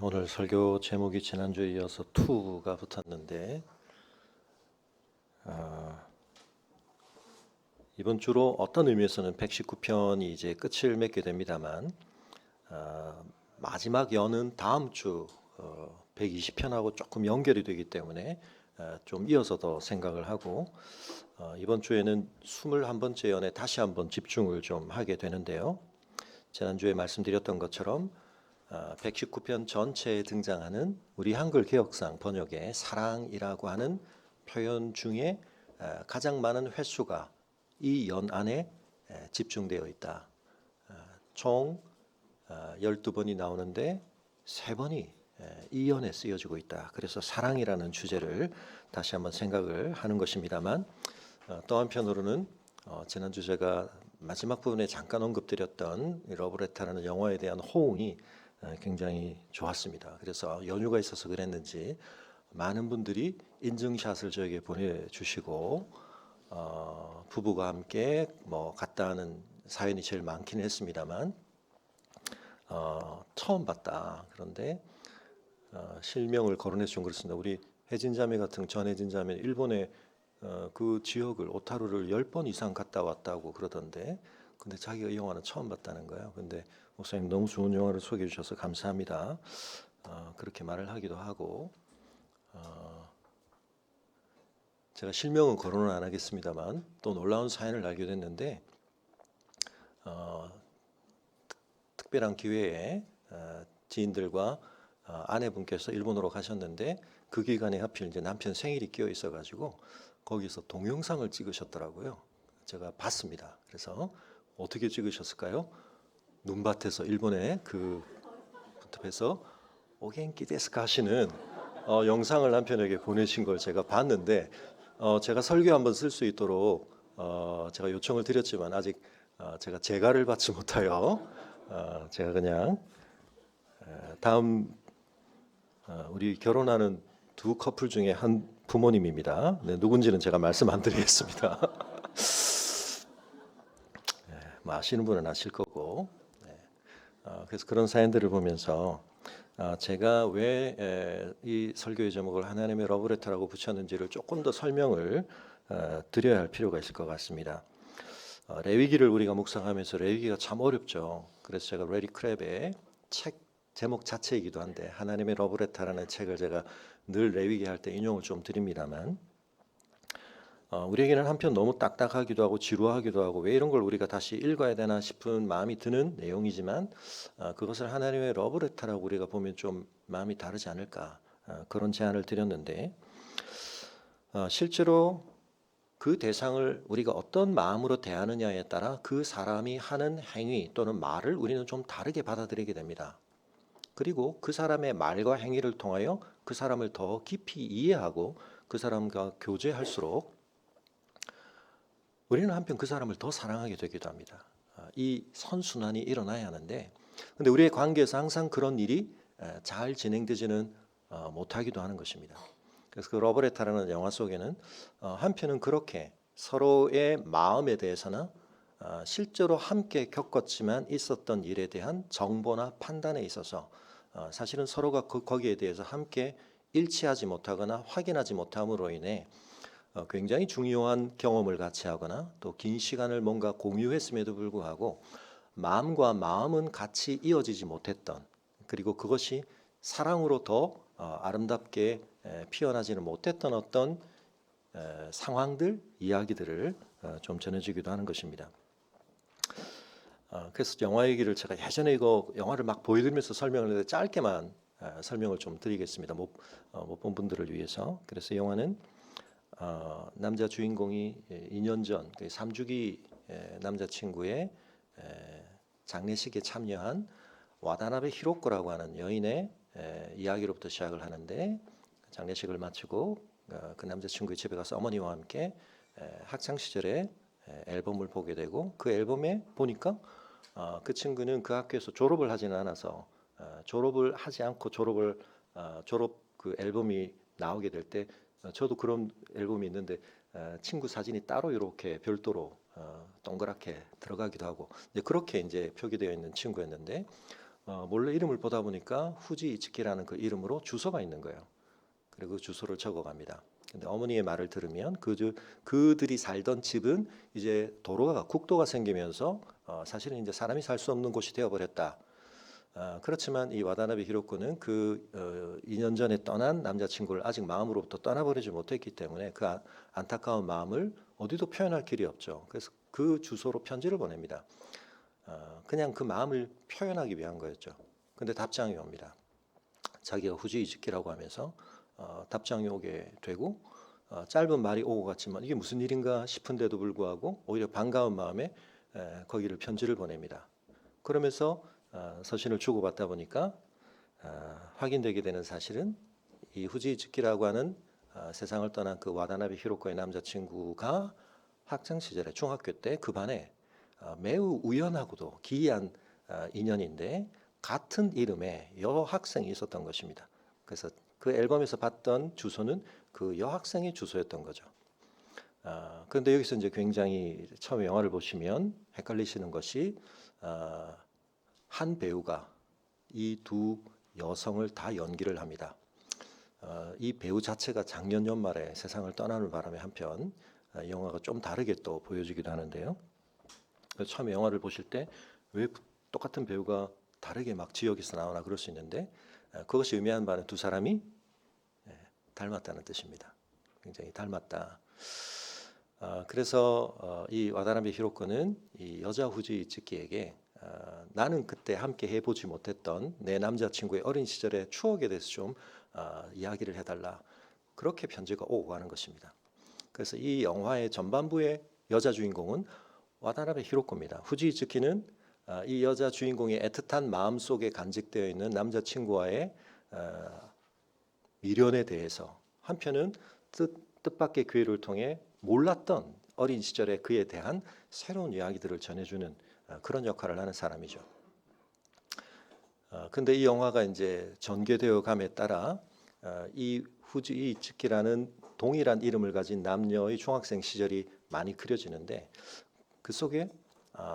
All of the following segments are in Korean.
오늘 설교 제목이 지난주에 이어서 2가 붙었는데 이번 주로 어떤 의미에서는 119편이 이제 끝을 맺게 됩니다만 마지막 연은 다음 주 120편하고 조금 연결이 되기 때문에 좀 이어서 더 생각을 하고 이번 주에는 21번째 연에 다시 한번 집중을 좀 하게 되는데요. 지난주에 말씀드렸던 것처럼 119편 전체에 등장하는 우리 한글 개역상 번역의 사랑이라고 하는 표현 중에 가장 많은 횟수가 이 연 안에 집중되어 있다. 총 12번이 나오는데 3번이 이 연에 쓰여지고 있다. 그래서 사랑이라는 주제를 다시 한번 생각을 하는 것입니다만 또 한편으로는 지난주 제가 마지막 부분에 잠깐 언급드렸던 러브레터라는 영화에 대한 호응이 굉장히 좋았습니다. 그래서 연휴가 있어서 그랬는지 많은 분들이 인증샷을 저에게 보내주시고 부부가 함께 갔다 하는 사연이 제일 많기는 했습니다만 처음 봤다. 그런데 실명을 거론해서 좀 그렇습니다. 우리 혜진자매 같은 전혜진자매 일본의 그 지역을 오타루를 10번 이상 갔다 왔다고 그러던데 근데 자기가 이 영화는 처음 봤다는 거예요. 근데 목사님 너무 좋은 영화를 소개해 주셔서 감사합니다. 그렇게 말을 하기도 하고 제가 실명은 거론을 안 하겠습니다만 또 놀라운 사연을 알게 됐는데 특별한 기회에 지인들과 아내분께서 일본으로 가셨는데 그 기간에 하필 이제 남편 생일이 끼어 있어가지고 거기서 동영상을 찍으셨더라고요. 제가 봤습니다. 그래서 어떻게 찍으셨을까요? 눈밭에서 일본의 그 분집에서 오겐키 데스까 하시는 영상을 남편에게 보내신 걸 제가 봤는데 제가 설교 한번 쓸 수 있도록 제가 요청을 드렸지만 아직 제가 재가를 받지 못하여 제가 그냥 다음 우리 결혼하는 두 커플 중에 한 부모님입니다. 네, 누군지는 제가 말씀 안 드리겠습니다. 네, 아시는 분은 아실 거고. 네, 그래서 그런 사연들을 보면서 제가 왜 이 설교의 제목을 하나님의 러브레터라고 붙였는지를 조금 더 설명을 드려야 할 필요가 있을 것 같습니다. 레위기를 우리가 묵상하면서 레위기가 참 어렵죠. 그래서 제가 레리 크랩의 책 제목 자체이기도 한데 하나님의 러브레터라는 책을 제가 늘 레위기 할 때 인용을 좀 드립니다만 우리에게는 한편 너무 딱딱하기도 하고 지루하기도 하고 왜 이런 걸 우리가 다시 읽어야 되나 싶은 마음이 드는 내용이지만 그것을 하나님의 러브레터라고 우리가 보면 좀 마음이 다르지 않을까 그런 제안을 드렸는데 실제로 그 대상을 우리가 어떤 마음으로 대하느냐에 따라 그 사람이 하는 행위 또는 말을 우리는 좀 다르게 받아들이게 됩니다. 그리고 그 사람의 말과 행위를 통하여 그 사람을 더 깊이 이해하고 그 사람과 교제할수록 우리는 한편 그 사람을 더 사랑하게 되기도 합니다. 이 선순환이 일어나야 하는데 근데 우리의 관계에서 항상 그런 일이 잘 진행되지는 못하기도 하는 것입니다. 그래서 그 러브레터라는 영화 속에는 한편은 그렇게 서로의 마음에 대해서나 실제로 함께 겪었지만 있었던 일에 대한 정보나 판단에 있어서 사실은 서로가 거기에 대해서 함께 일치하지 못하거나 확인하지 못함으로 인해 굉장히 중요한 경험을 같이 하거나 또 긴 시간을 뭔가 공유했음에도 불구하고 마음과 마음은 같이 이어지지 못했던 그리고 그것이 사랑으로 더 아름답게 피어나지는 못했던 어떤 상황들, 이야기들을 좀 전해주기도 하는 것입니다. 그래서 영화 얘기를 제가 예전에 이거 영화를 막 보여드리면서 설명을 했는데 짧게만 설명을 좀 드리겠습니다. 못 본 분들을 위해서. 그래서 영화는 남자 주인공이 2년 전 3주기 남자친구의 장례식에 참여한 와다나베 히로코라고 하는 여인의 이야기로부터 시작을 하는데 장례식을 마치고 그 남자친구의 집에 가서 어머니와 함께 학창 시절에 앨범을 보게 되고 그 앨범에 보니까 그 친구는 그 학교에서 졸업을 하지는 않아서 졸업을 하지 않고 졸업 그 앨범이 나오게 될 때 저도 그런 앨범이 있는데 친구 사진이 따로 이렇게 별도로 동그랗게 들어가기도 하고 이제 그렇게 이제 표기되어 있는 친구였는데 몰래 이름을 보다 보니까 후지 이츠키라는 그 이름으로 주소가 있는 거예요. 그리고 그 주소를 적어갑니다. 근데 어머니의 말을 들으면 그들이 살던 집은 이제 국도가 생기면서 사실은 이제 사람이 살 수 없는 곳이 되어버렸다. 그렇지만 이 와다나베 히로코는 2년 전에 떠난 남자친구를 아직 마음으로부터 떠나버리지 못했기 때문에 그 안타까운 마음을 어디도 표현할 길이 없죠. 그래서 그 주소로 편지를 보냅니다. 그냥 그 마음을 표현하기 위한 거였죠. 근데 답장이 옵니다. 자기가 후지 이즈키라고 하면서 답장이 오게 되고 짧은 말이 오고 갔지만 이게 무슨 일인가 싶은데도 불구하고 오히려 반가운 마음에 거기를 편지를 보냅니다. 그러면서 서신을 주고받다 보니까 확인되게 되는 사실은 이 후지 이즈키라고 하는 세상을 떠난 그 와다나베 히로코의 남자친구가 학창 시절에 중학교 때 그 반에 매우 우연하고도 기이한 인연인데 같은 이름의 여학생이 있었던 것입니다. 그래서 그 앨범에서 봤던 주소는 그 여학생의 주소였던 거죠. 그런데 여기서 이제 굉장히 처음에 영화를 보시면 헷갈리시는 것이 한 배우가 이 두 여성을 다 연기를 합니다. 이 배우 자체가 작년 연말에 세상을 떠나는 바람에 한편 영화가 좀 다르게 또 보여지기도 하는데요. 처음에 영화를 보실 때 왜 똑같은 배우가 다르게 막 지역에서 나오나 그럴 수 있는데 그것이 의미하는 바는 두 사람이 닮았다는 뜻입니다. 굉장히 닮았다. 그래서 이 와다나베 히로코는 이 여자 후지 이츠키에게 나는 그때 함께 해보지 못했던 내 남자친구의 어린 시절의 추억에 대해서 좀 이야기를 해달라. 그렇게 편지가 오고 가는 것입니다. 그래서 이 영화의 전반부의 여자 주인공은 와다나베 히로코입니다. 후지 이츠키는 이 여자 주인공의 애틋한 마음 속에 간직되어 있는 남자친구와의 미련에 대해서 한편은 뜻밖의 기회를 통해 몰랐던 어린 시절의 그에 대한 새로운 이야기들을 전해주는 그런 역할을 하는 사람이죠. 근데 이 영화가 이제 전개되어 감에 따라 이 후지 이츠키라는 동일한 이름을 가진 남녀의 중학생 시절이 많이 그려지는데 그 속에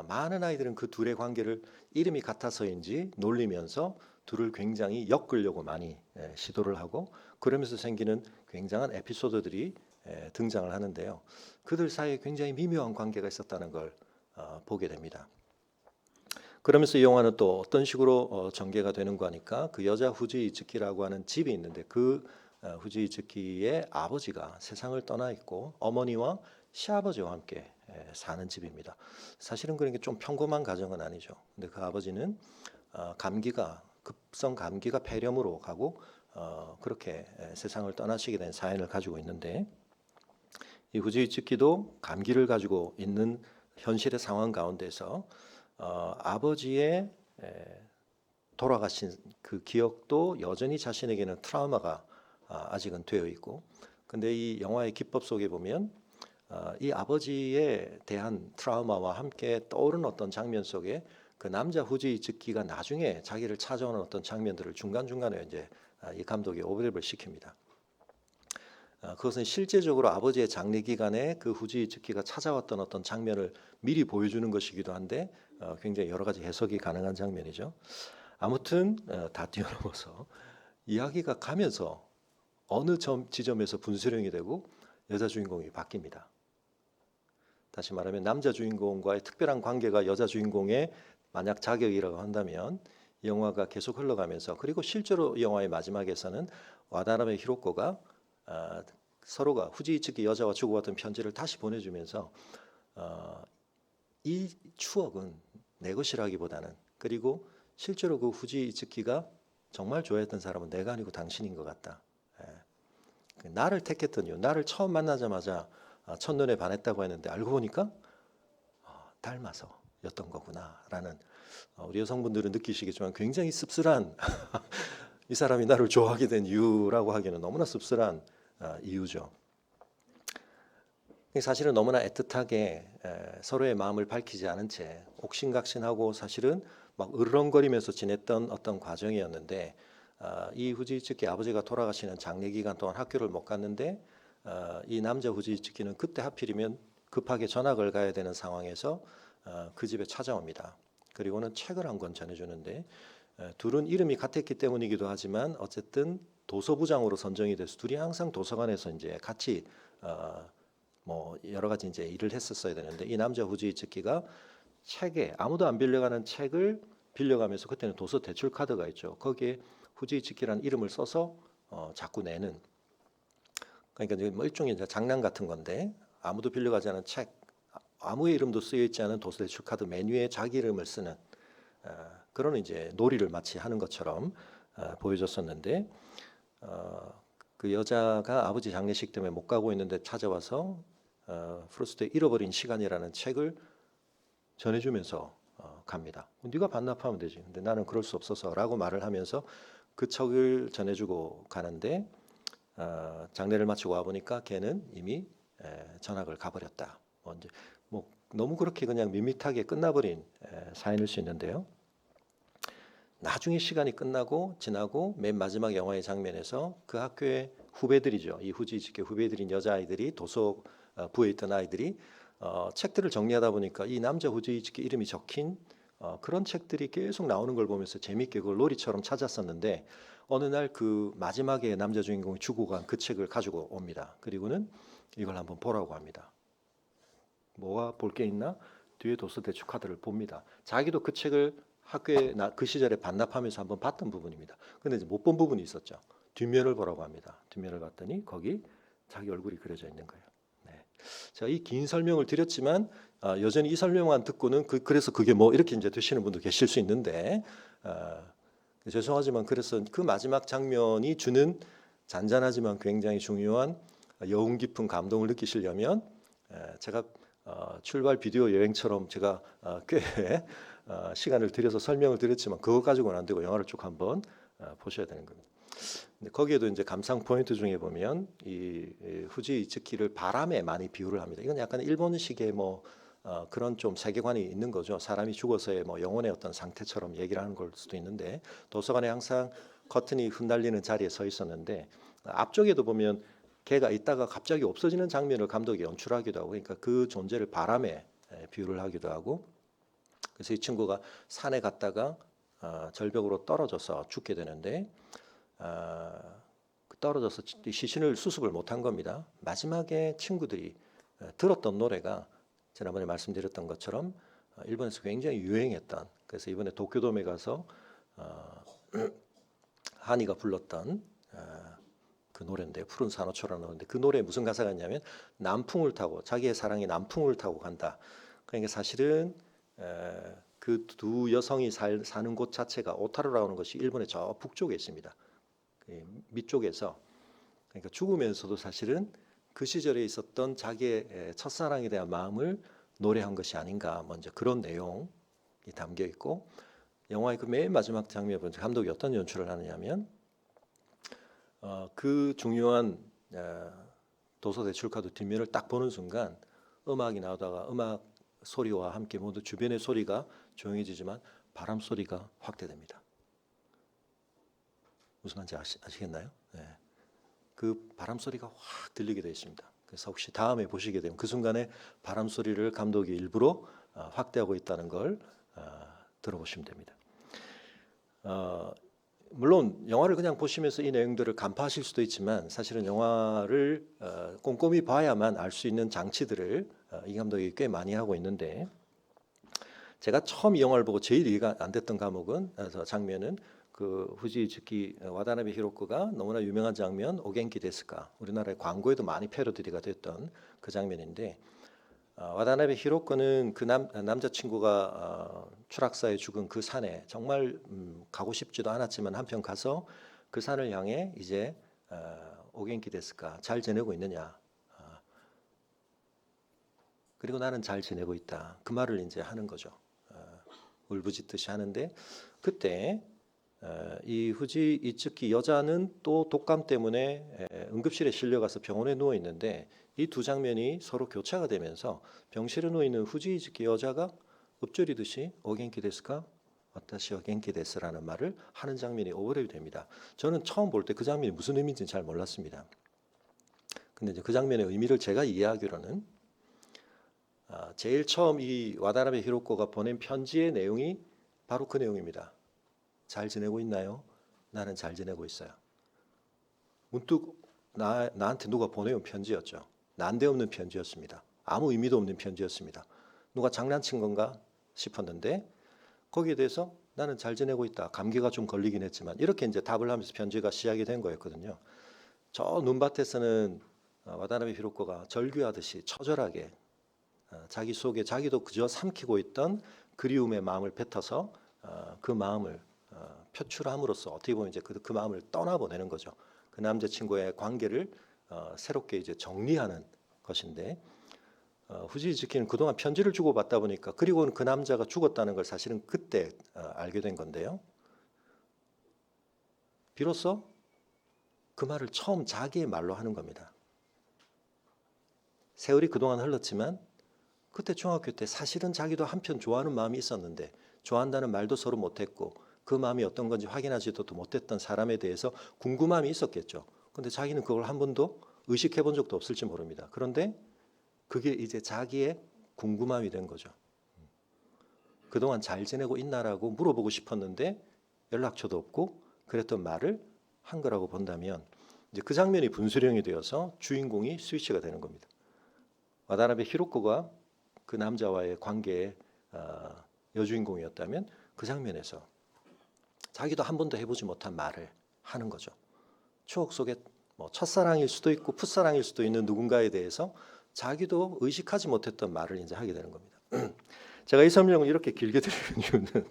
많은 아이들은 그 둘의 관계를 이름이 같아서인지 놀리면서 둘을 굉장히 엮으려고 많이 시도를 하고 그러면서 생기는 굉장한 에피소드들이 등장을 하는데요. 그들 사이에 굉장히 미묘한 관계가 있었다는 걸 보게 됩니다. 그러면서 이 영화는 또 어떤 식으로 전개가 되는가 하니까 그 여자 후지 이츠키라고 하는 집이 있는데 그 후지 이츠키의 아버지가 세상을 떠나 있고 어머니와 시아버지와 함께 사는 집입니다. 사실은 그런 게 좀 평범한 가정은 아니죠. 근데 그 아버지는 급성 감기가 폐렴으로 가고 그렇게 세상을 떠나시게 된 사연을 가지고 있는데 이 후지 이츠키도 감기를 가지고 있는 현실의 상황 가운데서 아버지의 돌아가신 그 기억도 여전히 자신에게는 트라우마가 아직은 되어 있고 근데 이 영화의 기법 속에 보면 이 아버지에 대한 트라우마와 함께 떠오르는 어떤 장면 속에 그 남자 후지 이츠키가 나중에 자기를 찾아오는 어떤 장면들을 중간중간에 이제 이 감독이 오버랩을 시킵니다. 그것은 실제적으로 아버지의 장례 기간에 그 후지 이츠키가 찾아왔던 어떤 장면을 미리 보여주는 것이기도 한데 굉장히 여러 가지 해석이 가능한 장면이죠. 아무튼 다 뛰어넘어서 이야기가 가면서 어느 지점에서 분수령이 되고 여자 주인공이 바뀝니다. 다시 말하면 남자 주인공과의 특별한 관계가 여자 주인공의 만약 자격이라고 한다면 이 영화가 계속 흘러가면서 그리고 실제로 이 영화의 마지막에서는 와다나베 히로코가 서로가 후지 이츠키 여자와 주고받은 편지를 다시 보내주면서 이 추억은 내 것이라기보다는 그리고 실제로 그 후지 이츠키가 정말 좋아했던 사람은 내가 아니고 당신인 것 같다. 나를 택했던 이유, 나를 처음 만나자마자 첫눈에 반했다고 했는데 알고 보니까 닮아서였던 거구나라는 우리 여성분들은 느끼시겠지만 굉장히 씁쓸한 이 사람이 나를 좋아하게 된 이유라고 하기에는 너무나 씁쓸한 이유죠. 사실은 너무나 애틋하게 서로의 마음을 밝히지 않은 채 옥신각신하고 사실은 막 으르렁거리면서 지냈던 어떤 과정이었는데 이 후지 이츠키 아버지가 돌아가시는 장례 기간 동안 학교를 못 갔는데 이 남자 후지 이츠키는 그때 하필이면 급하게 전학을 가야 되는 상황에서 그 집에 찾아옵니다. 그리고는 책을 한 권 전해주는데 둘은 이름이 같았기 때문이기도 하지만 어쨌든 도서부장으로 선정이 돼서 둘이 항상 도서관에서 이제 같이 뭐 여러 가지 이제 일을 했었어야 되는데 이 남자 후지 이츠키가 책에 아무도 안 빌려가는 책을 빌려가면서 그때는 도서 대출 카드가 있죠. 거기에 후지 이츠키라는 이름을 써서 자꾸 내는 그러니까 이제 뭐 일종의 이제 장난 같은 건데 아무도 빌려가지 않은 책 아무의 이름도 쓰여 있지 않은 도서 대출 카드 메뉴에 자기 이름을 쓰는 그런 이제 놀이를 마치 하는 것처럼 보여줬었는데 그 여자가 아버지 장례식 때문에 못 가고 있는데 찾아와서 프루스트의 잃어버린 시간이라는 책을 전해주면서 갑니다. 네가 반납하면 되지. 근데 나는 그럴 수 없어서라고 말을 하면서 그 책을 전해주고 가는데 장례를 마치고 와 보니까 걔는 이미 전학을 가버렸다. 이제 뭐 너무 그렇게 그냥 밋밋하게 끝나버린 사연일 수 있는데요. 나중에 시간이 끝나고 지나고 맨 마지막 영화의 장면에서 그 학교의 후배들이죠. 이 후지이츠키 후배들인 여자아이들이 도서부에 있던 아이들이 책들을 정리하다 보니까 이 남자 후지이츠키 이름이 적힌 그런 책들이 계속 나오는 걸 보면서 재밌게 그걸 놀이처럼 찾았었는데 어느 날 그 마지막에 남자 주인공이 죽고 간 그 책을 가지고 옵니다. 그리고는 이걸 한번 보라고 합니다. 뭐가 볼 게 있나? 뒤에 도서 대출 카드를 봅니다. 자기도 그 책을 학교에 그 시절에 반납하면서 한번 봤던 부분입니다. 근데 이제 못 본 부분이 있었죠. 뒷면을 보라고 합니다. 뒷면을 봤더니 거기 자기 얼굴이 그려져 있는 거예요. 네. 제가 이 긴 설명을 드렸지만 여전히 이 설명만 듣고는 그래서 그게 뭐 이렇게 이제 되시는 분도 계실 수 있는데 죄송하지만 그래서 그 마지막 장면이 주는 잔잔하지만 굉장히 중요한 여운 깊은 감동을 느끼시려면 제가 출발 비디오 여행처럼 제가 꽤 시간을 들여서 설명을 드렸지만 그거 가지고는 안 되고 영화를 쭉 한번 보셔야 되는 겁니다. 근데 거기에도 이제 감상 포인트 중에 보면 이 후지 이츠키를 바람에 많이 비유를 합니다. 이건 약간 일본식의 뭐 그런 좀 세계관이 있는 거죠. 사람이 죽어서의 뭐 영혼의 어떤 상태처럼 얘기를 하는 걸 수도 있는데 도서관에 항상 커튼이 흩날리는 자리에 서 있었는데 앞쪽에도 보면 걔가 있다가 갑자기 없어지는 장면을 감독이 연출하기도 하고 그러니까 그 존재를 바람에 비유를 하기도 하고 그래서 이 친구가 산에 갔다가 절벽으로 떨어져서 죽게 되는데 떨어져서 시신을 수습을 못한 겁니다. 마지막에 친구들이 들었던 노래가 지난번에 말씀드렸던 것처럼 일본에서 굉장히 유행했던 그래서 이번에 도쿄돔에 가서 한이가 불렀던 그 노래인데 푸른 산호초라는 노래인데 그 노래에 무슨 가사가 있냐면 남풍을 타고 자기의 사랑이 남풍을 타고 간다. 그러니까 사실은 그 두 여성이 사는 곳 자체가 오타루라는 것이 일본의 저 북쪽에 있습니다. 밑쪽에서 그러니까 죽으면서도 사실은 그 시절에 있었던 자기의 첫사랑에 대한 마음을 노래한 것이 아닌가 먼저 그런 내용이 담겨 있고 영화의 그 맨 마지막 장면에 보면 감독이 어떤 연출을 하느냐면 그 중요한 도서 대출카드 뒷면을 딱 보는 순간 음악이 나오다가 음악 소리와 함께 모두 주변의 소리가 조용해지지만 바람 소리가 확대됩니다. 무슨 말인지 아시겠나요? 네. 그 바람 소리가 확 들리게 되어 있습니다. 그래서 혹시 다음에 보시게 되면 그 순간에 바람 소리를 감독이 일부러 확대하고 있다는 걸 들어보시면 됩니다. 물론 영화를 그냥 보시면서 이 내용들을 간파하실 수도 있지만 사실은 영화를 꼼꼼히 봐야만 알 수 있는 장치들을 이 감독이 꽤 많이 하고 있는데 제가 처음 이 영화를 보고 제일 이해가 안 됐던 장면은 그 후지이츠키 와다나베 히로코가 너무나 유명한 장면 오겐키 데스까 우리나라의 광고에도 많이 패러디가 됐던 그 장면인데 와다나베 히로코는 그 남자친구가 추락사에 죽은 그 산에 정말 가고 싶지도 않았지만 한편 가서 그 산을 향해 이제 오겐키 데스까 잘 지내고 있느냐 그리고 나는 잘 지내고 있다 그 말을 이제 하는 거죠. 울부짖듯이 하는데 그때 이 후지 이츠키 여자는 또 독감 때문에 응급실에 실려가서 병원에 누워 있는데 이 두 장면이 서로 교차가 되면서 병실에 누워 있는 후지 이츠키 여자가 읊조리듯이 오겐키 데스까 와타시 오겐키 데스라는 말을 하는 장면이 오버랩이 됩니다. 저는 처음 볼 때 그 장면이 무슨 의미인지는 잘 몰랐습니다. 근데 이제 그 장면의 의미를 제가 이해하기로는 제일 처음 이 와다나베 히로코가 보낸 편지의 내용이 바로 그 내용입니다. 잘 지내고 있나요? 나는 잘 지내고 있어요. 문득 나한테 누가 보내온 편지였죠. 난데없는 편지였습니다. 아무 의미도 없는 편지였습니다. 누가 장난친 건가 싶었는데 거기에 대해서 나는 잘 지내고 있다. 감기가 좀 걸리긴 했지만 이렇게 이제 답을 하면서 편지가 시작이 된 거였거든요. 저 눈밭에서는 와다나베 히로코가 절규하듯이 처절하게 자기 속에 자기도 그저 삼키고 있던 그리움의 마음을 뱉어서 그 마음을 표출함으로써 어떻게 보면 이제 그 마음을 떠나보내는 거죠. 그 남자친구의 관계를 새롭게 이제 정리하는 것인데 후지 이즈키는 그동안 편지를 주고받다 보니까 그리고는 그 남자가 죽었다는 걸 사실은 그때 알게 된 건데요. 비로소 그 말을 처음 자기의 말로 하는 겁니다. 세월이 그동안 흘렀지만 그때 중학교 때 사실은 자기도 한편 좋아하는 마음이 있었는데 좋아한다는 말도 서로 못했고 그 마음이 어떤 건지 확인하지도 못했던 사람에 대해서 궁금함이 있었겠죠. 근데 자기는 그걸 한 번도 의식해 본 적도 없을지 모릅니다. 그런데 그게 이제 자기의 궁금함이 된 거죠. 그동안 잘 지내고 있나라고 물어보고 싶었는데 연락처도 없고 그랬던 말을 한 거라고 본다면 이제 그 장면이 분수령이 되어서 주인공이 스위치가 되는 겁니다. 와다나베 히로코가 그 남자와의 관계의 여주인공이었다면 그 장면에서 자기도 한 번도 해보지 못한 말을 하는 거죠. 추억 속에 뭐 첫사랑일 수도 있고 풋사랑일 수도 있는 누군가에 대해서 자기도 의식하지 못했던 말을 이제 하게 되는 겁니다. 제가 이 설명을 이렇게 길게 드리는 이유는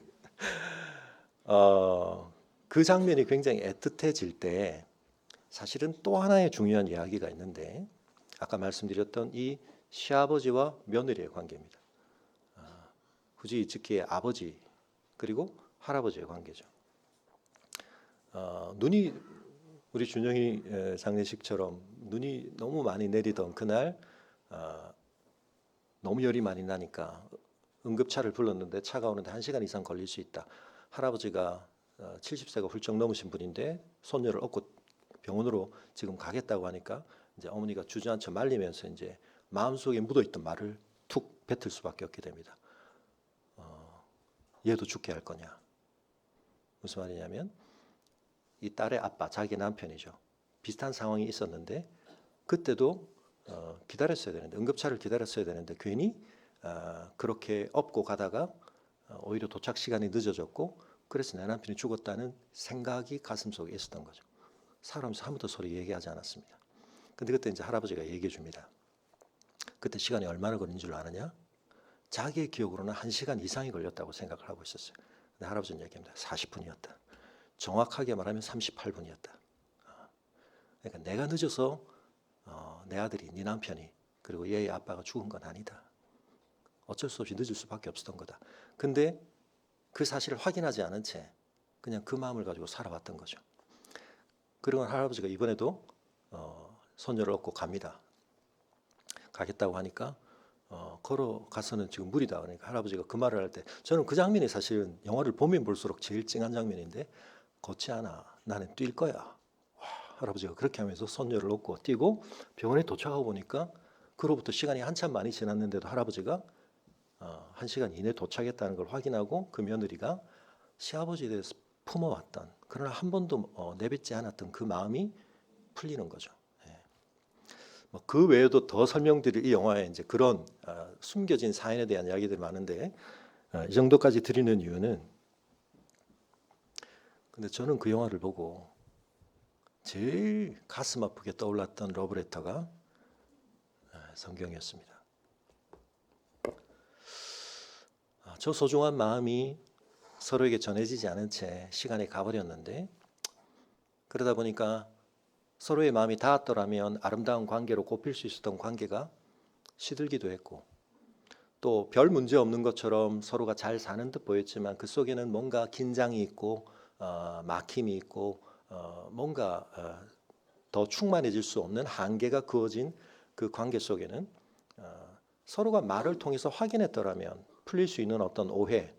그 장면이 굉장히 애틋해질 때 사실은 또 하나의 중요한 이야기가 있는데 아까 말씀드렸던 이 시아버지와 며느리의 관계입니다. 후지 이츠키의 아버지 그리고 할아버지의 관계죠. 눈이 우리 준영이 장례식처럼 눈이 너무 많이 내리던 그날 너무 열이 많이 나니까 응급차를 불렀는데 차가 오는데 1시간 이상 걸릴 수 있다. 할아버지가 70세가 훌쩍 넘으신 분인데 손녀를 업고 병원으로 지금 가겠다고 하니까 이제 어머니가 주저앉혀 말리면서 이제 마음속에 묻어있던 말을 툭 뱉을 수밖에 없게 됩니다. 얘도 죽게 할 거냐? 무슨 말이냐면 이 딸의 아빠, 자기 남편이죠. 비슷한 상황이 있었는데 그때도 기다렸어야 되는데 응급차를 기다렸어야 되는데 괜히 그렇게 업고 가다가 오히려 도착 시간이 늦어졌고 그래서 내 남편이 죽었다는 생각이 가슴속에 있었던 거죠. 살아오면서 아무도 소리 얘기하지 않았습니다. 근데 그때 이제 할아버지가 얘기해 줍니다. 그때 시간이 얼마나 걸린 줄 아느냐? 자기의 기억으로는 1시간 이상이 걸렸다고 생각을 하고 있었어요. 근데 할아버지는 얘기합니다. 40분이었다. 정확하게 말하면 38분이었다. 그러니까 내가 늦어서 내 아들이, 네 남편이 그리고 얘의 아빠가 죽은 건 아니다. 어쩔 수 없이 늦을 수밖에 없었던 거다. 근데 그 사실을 확인하지 않은 채 그냥 그 마음을 가지고 살아왔던 거죠. 그리고 할아버지가 이번에도 손녀를 업고 갑니다. 가겠다고 하니까 걸어가서는 지금 무리다. 그러니까 할아버지가 그 말을 할 때 저는 그 장면이 사실은 영화를 보면 볼수록 제일 찡한 장면인데 걷지 않아. 나는 뛸 거야. 와, 할아버지가 그렇게 하면서 손녀를 업고 뛰고 병원에 도착하고 보니까 그로부터 시간이 한참 많이 지났는데도 할아버지가 1시간 이내에 도착했다는 걸 확인하고 그 며느리가 시아버지에 대해서 품어왔던 그러나 한 번도 내뱉지 않았던 그 마음이 풀리는 거죠. 그 외에도 더 설명드릴 이 영화에 이제 그런 숨겨진 사연에 대한 이야기들이 많은데 이 정도까지 드리는 이유는 근데 저는 그 영화를 보고 제일 가슴 아프게 떠올랐던 러브레터가 성경이었습니다. 저 소중한 마음이 서로에게 전해지지 않은 채 시간이 가버렸는데 그러다 보니까 서로의 마음이 닿았더라면 아름다운 관계로 꼽힐 수 있었던 관계가 시들기도 했고 또 별 문제 없는 것처럼 서로가 잘 사는 듯 보였지만 그 속에는 뭔가 긴장이 있고 막힘이 있고 뭔가 더 충만해질 수 없는 한계가 그어진 그 관계 속에는 서로가 말을 통해서 확인했더라면 풀릴 수 있는 어떤 오해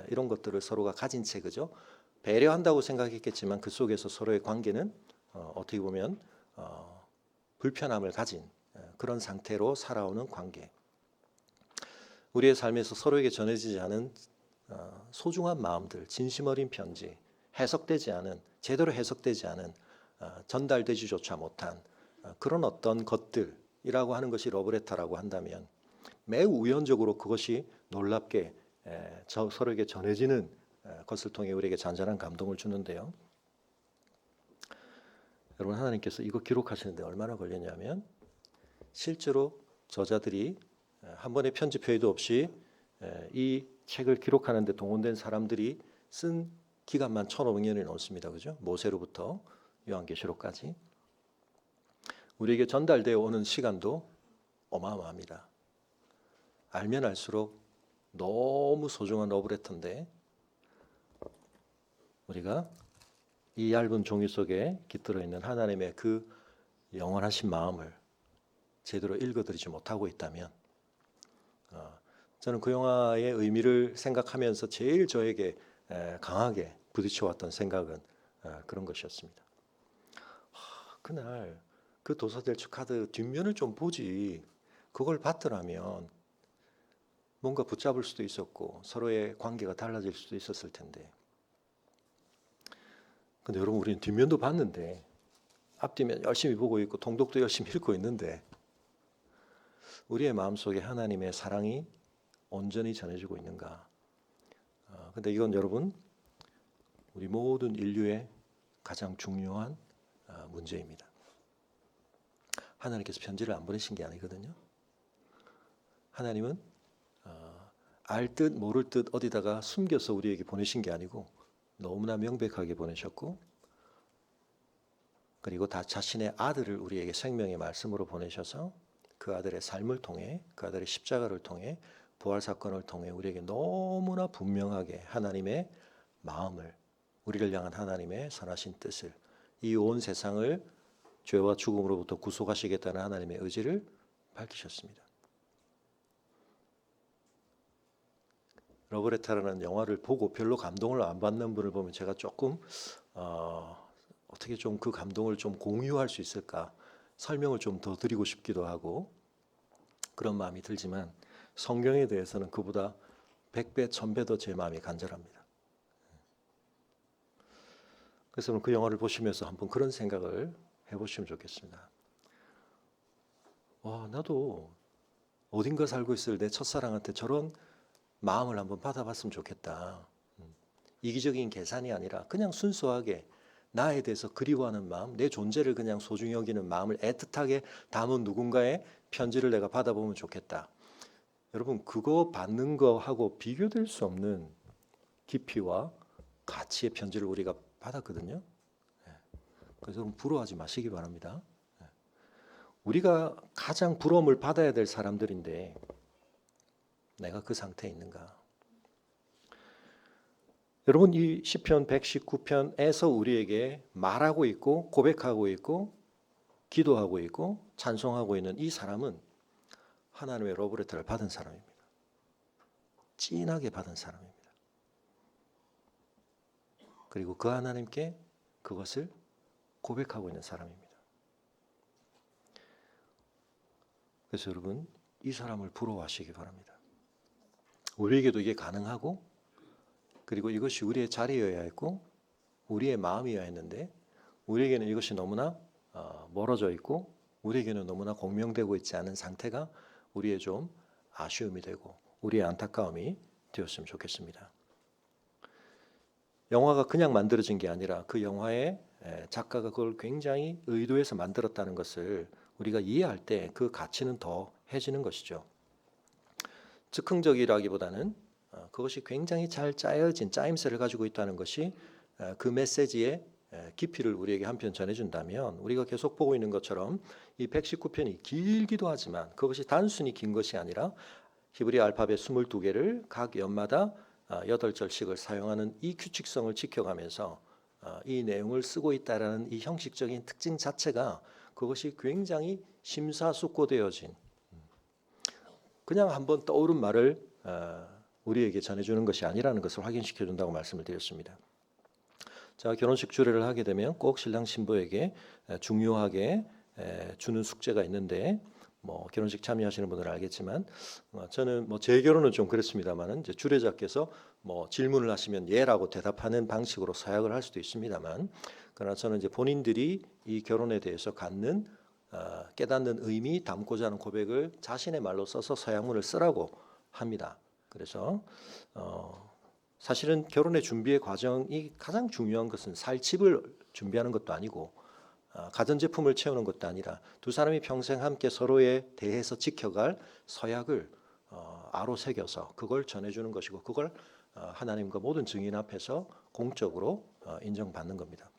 이런 것들을 서로가 가진 채 그죠? 배려한다고 생각했겠지만 그 속에서 서로의 관계는 어떻게 보면 불편함을 가진 그런 상태로 살아오는 관계. 우리의 삶에서 서로에게 전해지지 않은 소중한 마음들, 진심 어린 편지 해석되지 않은, 제대로 해석되지 않은, 전달되지조차 못한 그런 어떤 것들이라고 하는 것이 러브레터라고 한다면 매우 우연적으로 그것이 놀랍게 서로에게 전해지는 것을 통해 우리에게 잔잔한 감동을 주는데요. 여러분, 하나님께서 이거 기록하시는데 얼마나 걸렸냐면 실제로 저자들이 한 번의 편집 회의도 없이 이 책을 기록하는데 동원된 사람들이 쓴 기간만 1500년이 넘습니다. 그죠? 모세로부터 요한계시록까지. 우리에게 전달되어 오는 시간도 어마어마합니다. 알면 알수록 너무 소중한 러브레터인데 우리가 이 얇은 종이 속에 깃들어 있는 하나님의 그 영원하신 마음을 제대로 읽어드리지 못하고 있다면 저는 그 영화의 의미를 생각하면서 제일 저에게 강하게 부딪혀왔던 생각은 그런 것이었습니다. 그날 그 도사들추 카드 뒷면을 좀 보지, 그걸 봤더라면 뭔가 붙잡을 수도 있었고 서로의 관계가 달라질 수도 있었을 텐데, 근데 여러분, 우리는 뒷면도 봤는데 앞뒤면 열심히 보고 있고 통독도 열심히 읽고 있는데 우리의 마음속에 하나님의 사랑이 온전히 전해지고 있는가? 근데 이건 여러분, 우리 모든 인류의 가장 중요한 문제입니다. 하나님께서 편지를 안 보내신 게 아니거든요. 하나님은 알 듯 모를 듯 어디다가 숨겨서 우리에게 보내신 게 아니고 너무나 명백하게 보내셨고, 그리고 다 자신의 아들을 우리에게 생명의 말씀으로 보내셔서 그 아들의 삶을 통해, 그 아들의 십자가를 통해, 부활 사건을 통해 우리에게 너무나 분명하게 하나님의 마음을, 우리를 향한 하나님의 선하신 뜻을, 이 온 세상을 죄와 죽음으로부터 구속하시겠다는 하나님의 의지를 밝히셨습니다. 러브레터라는 영화를 보고 별로 감동을 안 받는 분을 보면 제가 조금 어떻게 좀 그 감동을 좀 공유할 수 있을까, 설명을 좀 더 드리고 싶기도 하고 그런 마음이 들지만, 성경에 대해서는 그보다 100배, 1000배 더 제 마음이 간절합니다. 그래서 그 영화를 보시면서 한번 그런 생각을 해보시면 좋겠습니다. 나도 어딘가 살고 있을 내 첫사랑한테 저런 마음을 한번 받아봤으면 좋겠다. 이기적인 계산이 아니라 그냥 순수하게 나에 대해서 그리워하는 마음, 내 존재를 그냥 소중히 여기는 마음을 애틋하게 담은 누군가의 편지를 내가 받아보면 좋겠다. 여러분, 그거 받는 거하고 비교될 수 없는 깊이와 가치의 편지를 우리가 받았거든요. 그래서 여러분, 부러워하지 마시기 바랍니다. 우리가 가장 부러움을 받아야 될 사람들인데 내가 그 상태에 있는가? 여러분, 이 시편 119편에서 우리에게 말하고 있고 고백하고 있고 기도하고 있고 찬송하고 있는 이 사람은 하나님의 러브레터를 받은 사람입니다. 진하게 받은 사람입니다. 그리고 그 하나님께 그것을 고백하고 있는 사람입니다. 그래서 여러분, 이 사람을 부러워하시기 바랍니다. 우리에게도 이게 가능하고, 그리고 이것이 우리의 자리여야 했고 우리의 마음이어야 했는데 우리에게는 이것이 너무나 멀어져 있고 우리에게는 너무나 공명되고 있지 않은 상태가 우리의 좀 아쉬움이 되고 우리의 안타까움이 되었으면 좋겠습니다. 영화가 그냥 만들어진 게 아니라 그 영화의 작가가 그걸 굉장히 의도해서 만들었다는 것을 우리가 이해할 때 그 가치는 더해지는 것이죠. 즉흥적이라기보다는 그것이 굉장히 잘 짜여진 짜임새를 가지고 있다는 것이 그 메시지의 깊이를 우리에게 한편 전해준다면, 우리가 계속 보고 있는 것처럼 이 119편이 길기도 하지만 그것이 단순히 긴 것이 아니라 히브리 알파벳 22개를 각 연마다 8절씩을 사용하는 이 규칙성을 지켜가면서 이 내용을 쓰고 있다는 이 형식적인 특징 자체가, 그것이 굉장히 심사숙고되어진, 그냥 한번 떠오른 말을 우리에게 전해주는 것이 아니라는 것을 확인시켜준다고 말씀을 드렸습니다. 자, 결혼식 주례를 하게 되면 꼭 신랑 신부에게 중요하게 주는 숙제가 있는데, 결혼식 참여하시는 분들은 알겠지만 저는 제 결혼은 좀 그랬습니다만은 이제 주례자께서 뭐 질문을 하시면 예라고 대답하는 방식으로 서약을 할 수도 있습니다만, 그러나 저는 이제 본인들이 이 결혼에 대해서 갖는 깨닫는 의미, 담고자 하는 고백을 자신의 말로 써서 서약문을 쓰라고 합니다. 그래서 사실은 결혼의 준비의 과정이 가장 중요한 것은 살 집을 준비하는 것도 아니고 가전제품을 채우는 것도 아니라 두 사람이 평생 함께 서로에 대해서 지켜갈 서약을 아로 새겨서 그걸 전해주는 것이고, 그걸 하나님과 모든 증인 앞에서 공적으로 인정받는 겁니다.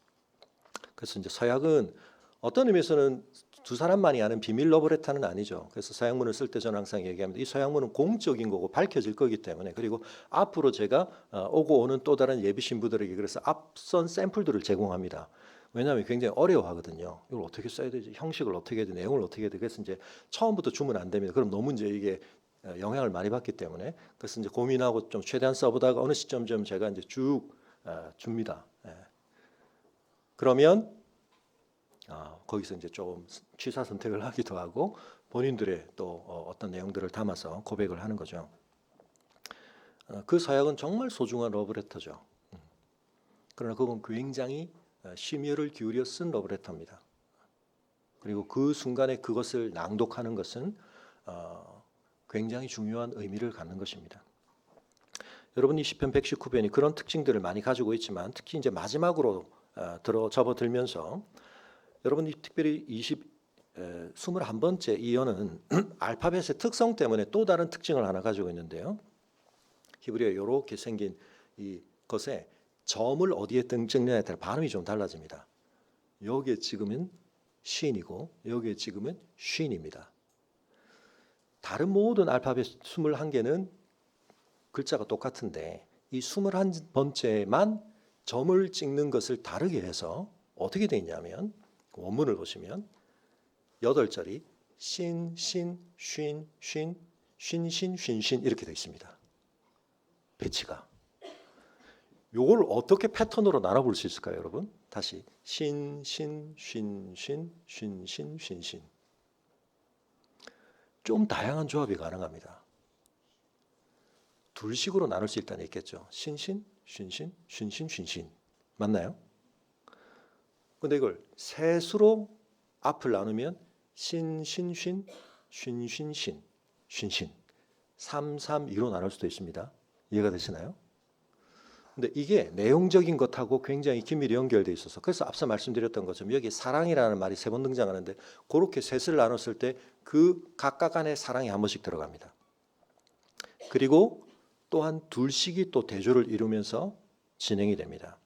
그래서 이제 서약은 어떤 의미에서는 두 사람만이 아는 비밀 러브레터는 아니죠. 그래서 서약문을 쓸 때 저는 항상 얘기합니다. 이 서약문은 공적인 거고 밝혀질 거기 때문에, 그리고 앞으로 제가 오고 오는 또 다른 예비 신부들에게 그래서 앞선 샘플들을 제공합니다. 왜냐하면 굉장히 어려워하거든요. 이걸 어떻게 써야 되지? 형식을 어떻게 해야 돼? 내용을 어떻게 해야 돼? 그래서 이제 처음부터 주면 안 됩니다. 그럼 너무 이제 이게 영향을 많이 받기 때문에, 그래서 이제 고민하고 좀 최대한 써보다가 어느 시점쯤 제가 이제 쭉 줍니다. 그러면 거기서 이제 좀 취사 선택을 하기도 하고 본인들의 또 어떤 내용들을 담아서 고백을 하는 거죠. 그 서약은 정말 소중한 러브레터죠. 그러나 그건 굉장히 심혈을 기울여 쓴 러브레터입니다. 그리고 그 순간에 그것을 낭독하는 것은 굉장히 중요한 의미를 갖는 것입니다. 여러분, 이 시편 119편이 그런 특징들을 많이 가지고 있지만, 특히 이제 마지막으로 접어들면서 여러분이 특별히 21번째 이 연은 알파벳의 특성 때문에 또 다른 특징을 하나 가지고 있는데요. 히브리어 이렇게 생긴 이 것에 점을 어디에 찍느냐에 따라 발음이 좀 달라집니다. 여기에 찍으면 쉰이고 여기에 찍으면 쉰입니다. 다른 모든 알파벳 21개는 글자가 똑같은데 이 21번째만 점을 찍는 것을 다르게 해서 어떻게 되어 있냐면, 원문을 보시면 8자리 신, 신, 쉰, 쉰, 쉰, 신, 쉰, 신 이렇게 되어 있습니다. 배치가. 요걸 어떻게 패턴으로 나눠볼 수 있을까요, 여러분? 다시 신, 신, 쉰, 신, 쉰, 신, 쉰, 신. 좀 다양한 조합이 가능합니다. 둘식으로 나눌 수 있다는 얘기겠죠. 신신, 쉰신, 쉰신, 쉰신. 맞나요? 근데 이걸 셋으로 앞을 나누면 신, 신, 쉰, 쉰, 쉰, 신, 쉰, 신. 3, 3, 2로 나눌 수도 있습니다. 이해가 되시나요? 근데 이게 내용적인 것하고 굉장히 긴밀히 연결되어 있어서, 그래서 앞서 말씀드렸던 것처럼 여기 사랑이라는 말이 3번 등장하는데, 그렇게 셋을 나눴을 때 그 각각 안에 사랑이 한 번씩 들어갑니다. 그리고 또한 둘씩이 또 대조를 이루면서 진행이 됩니다.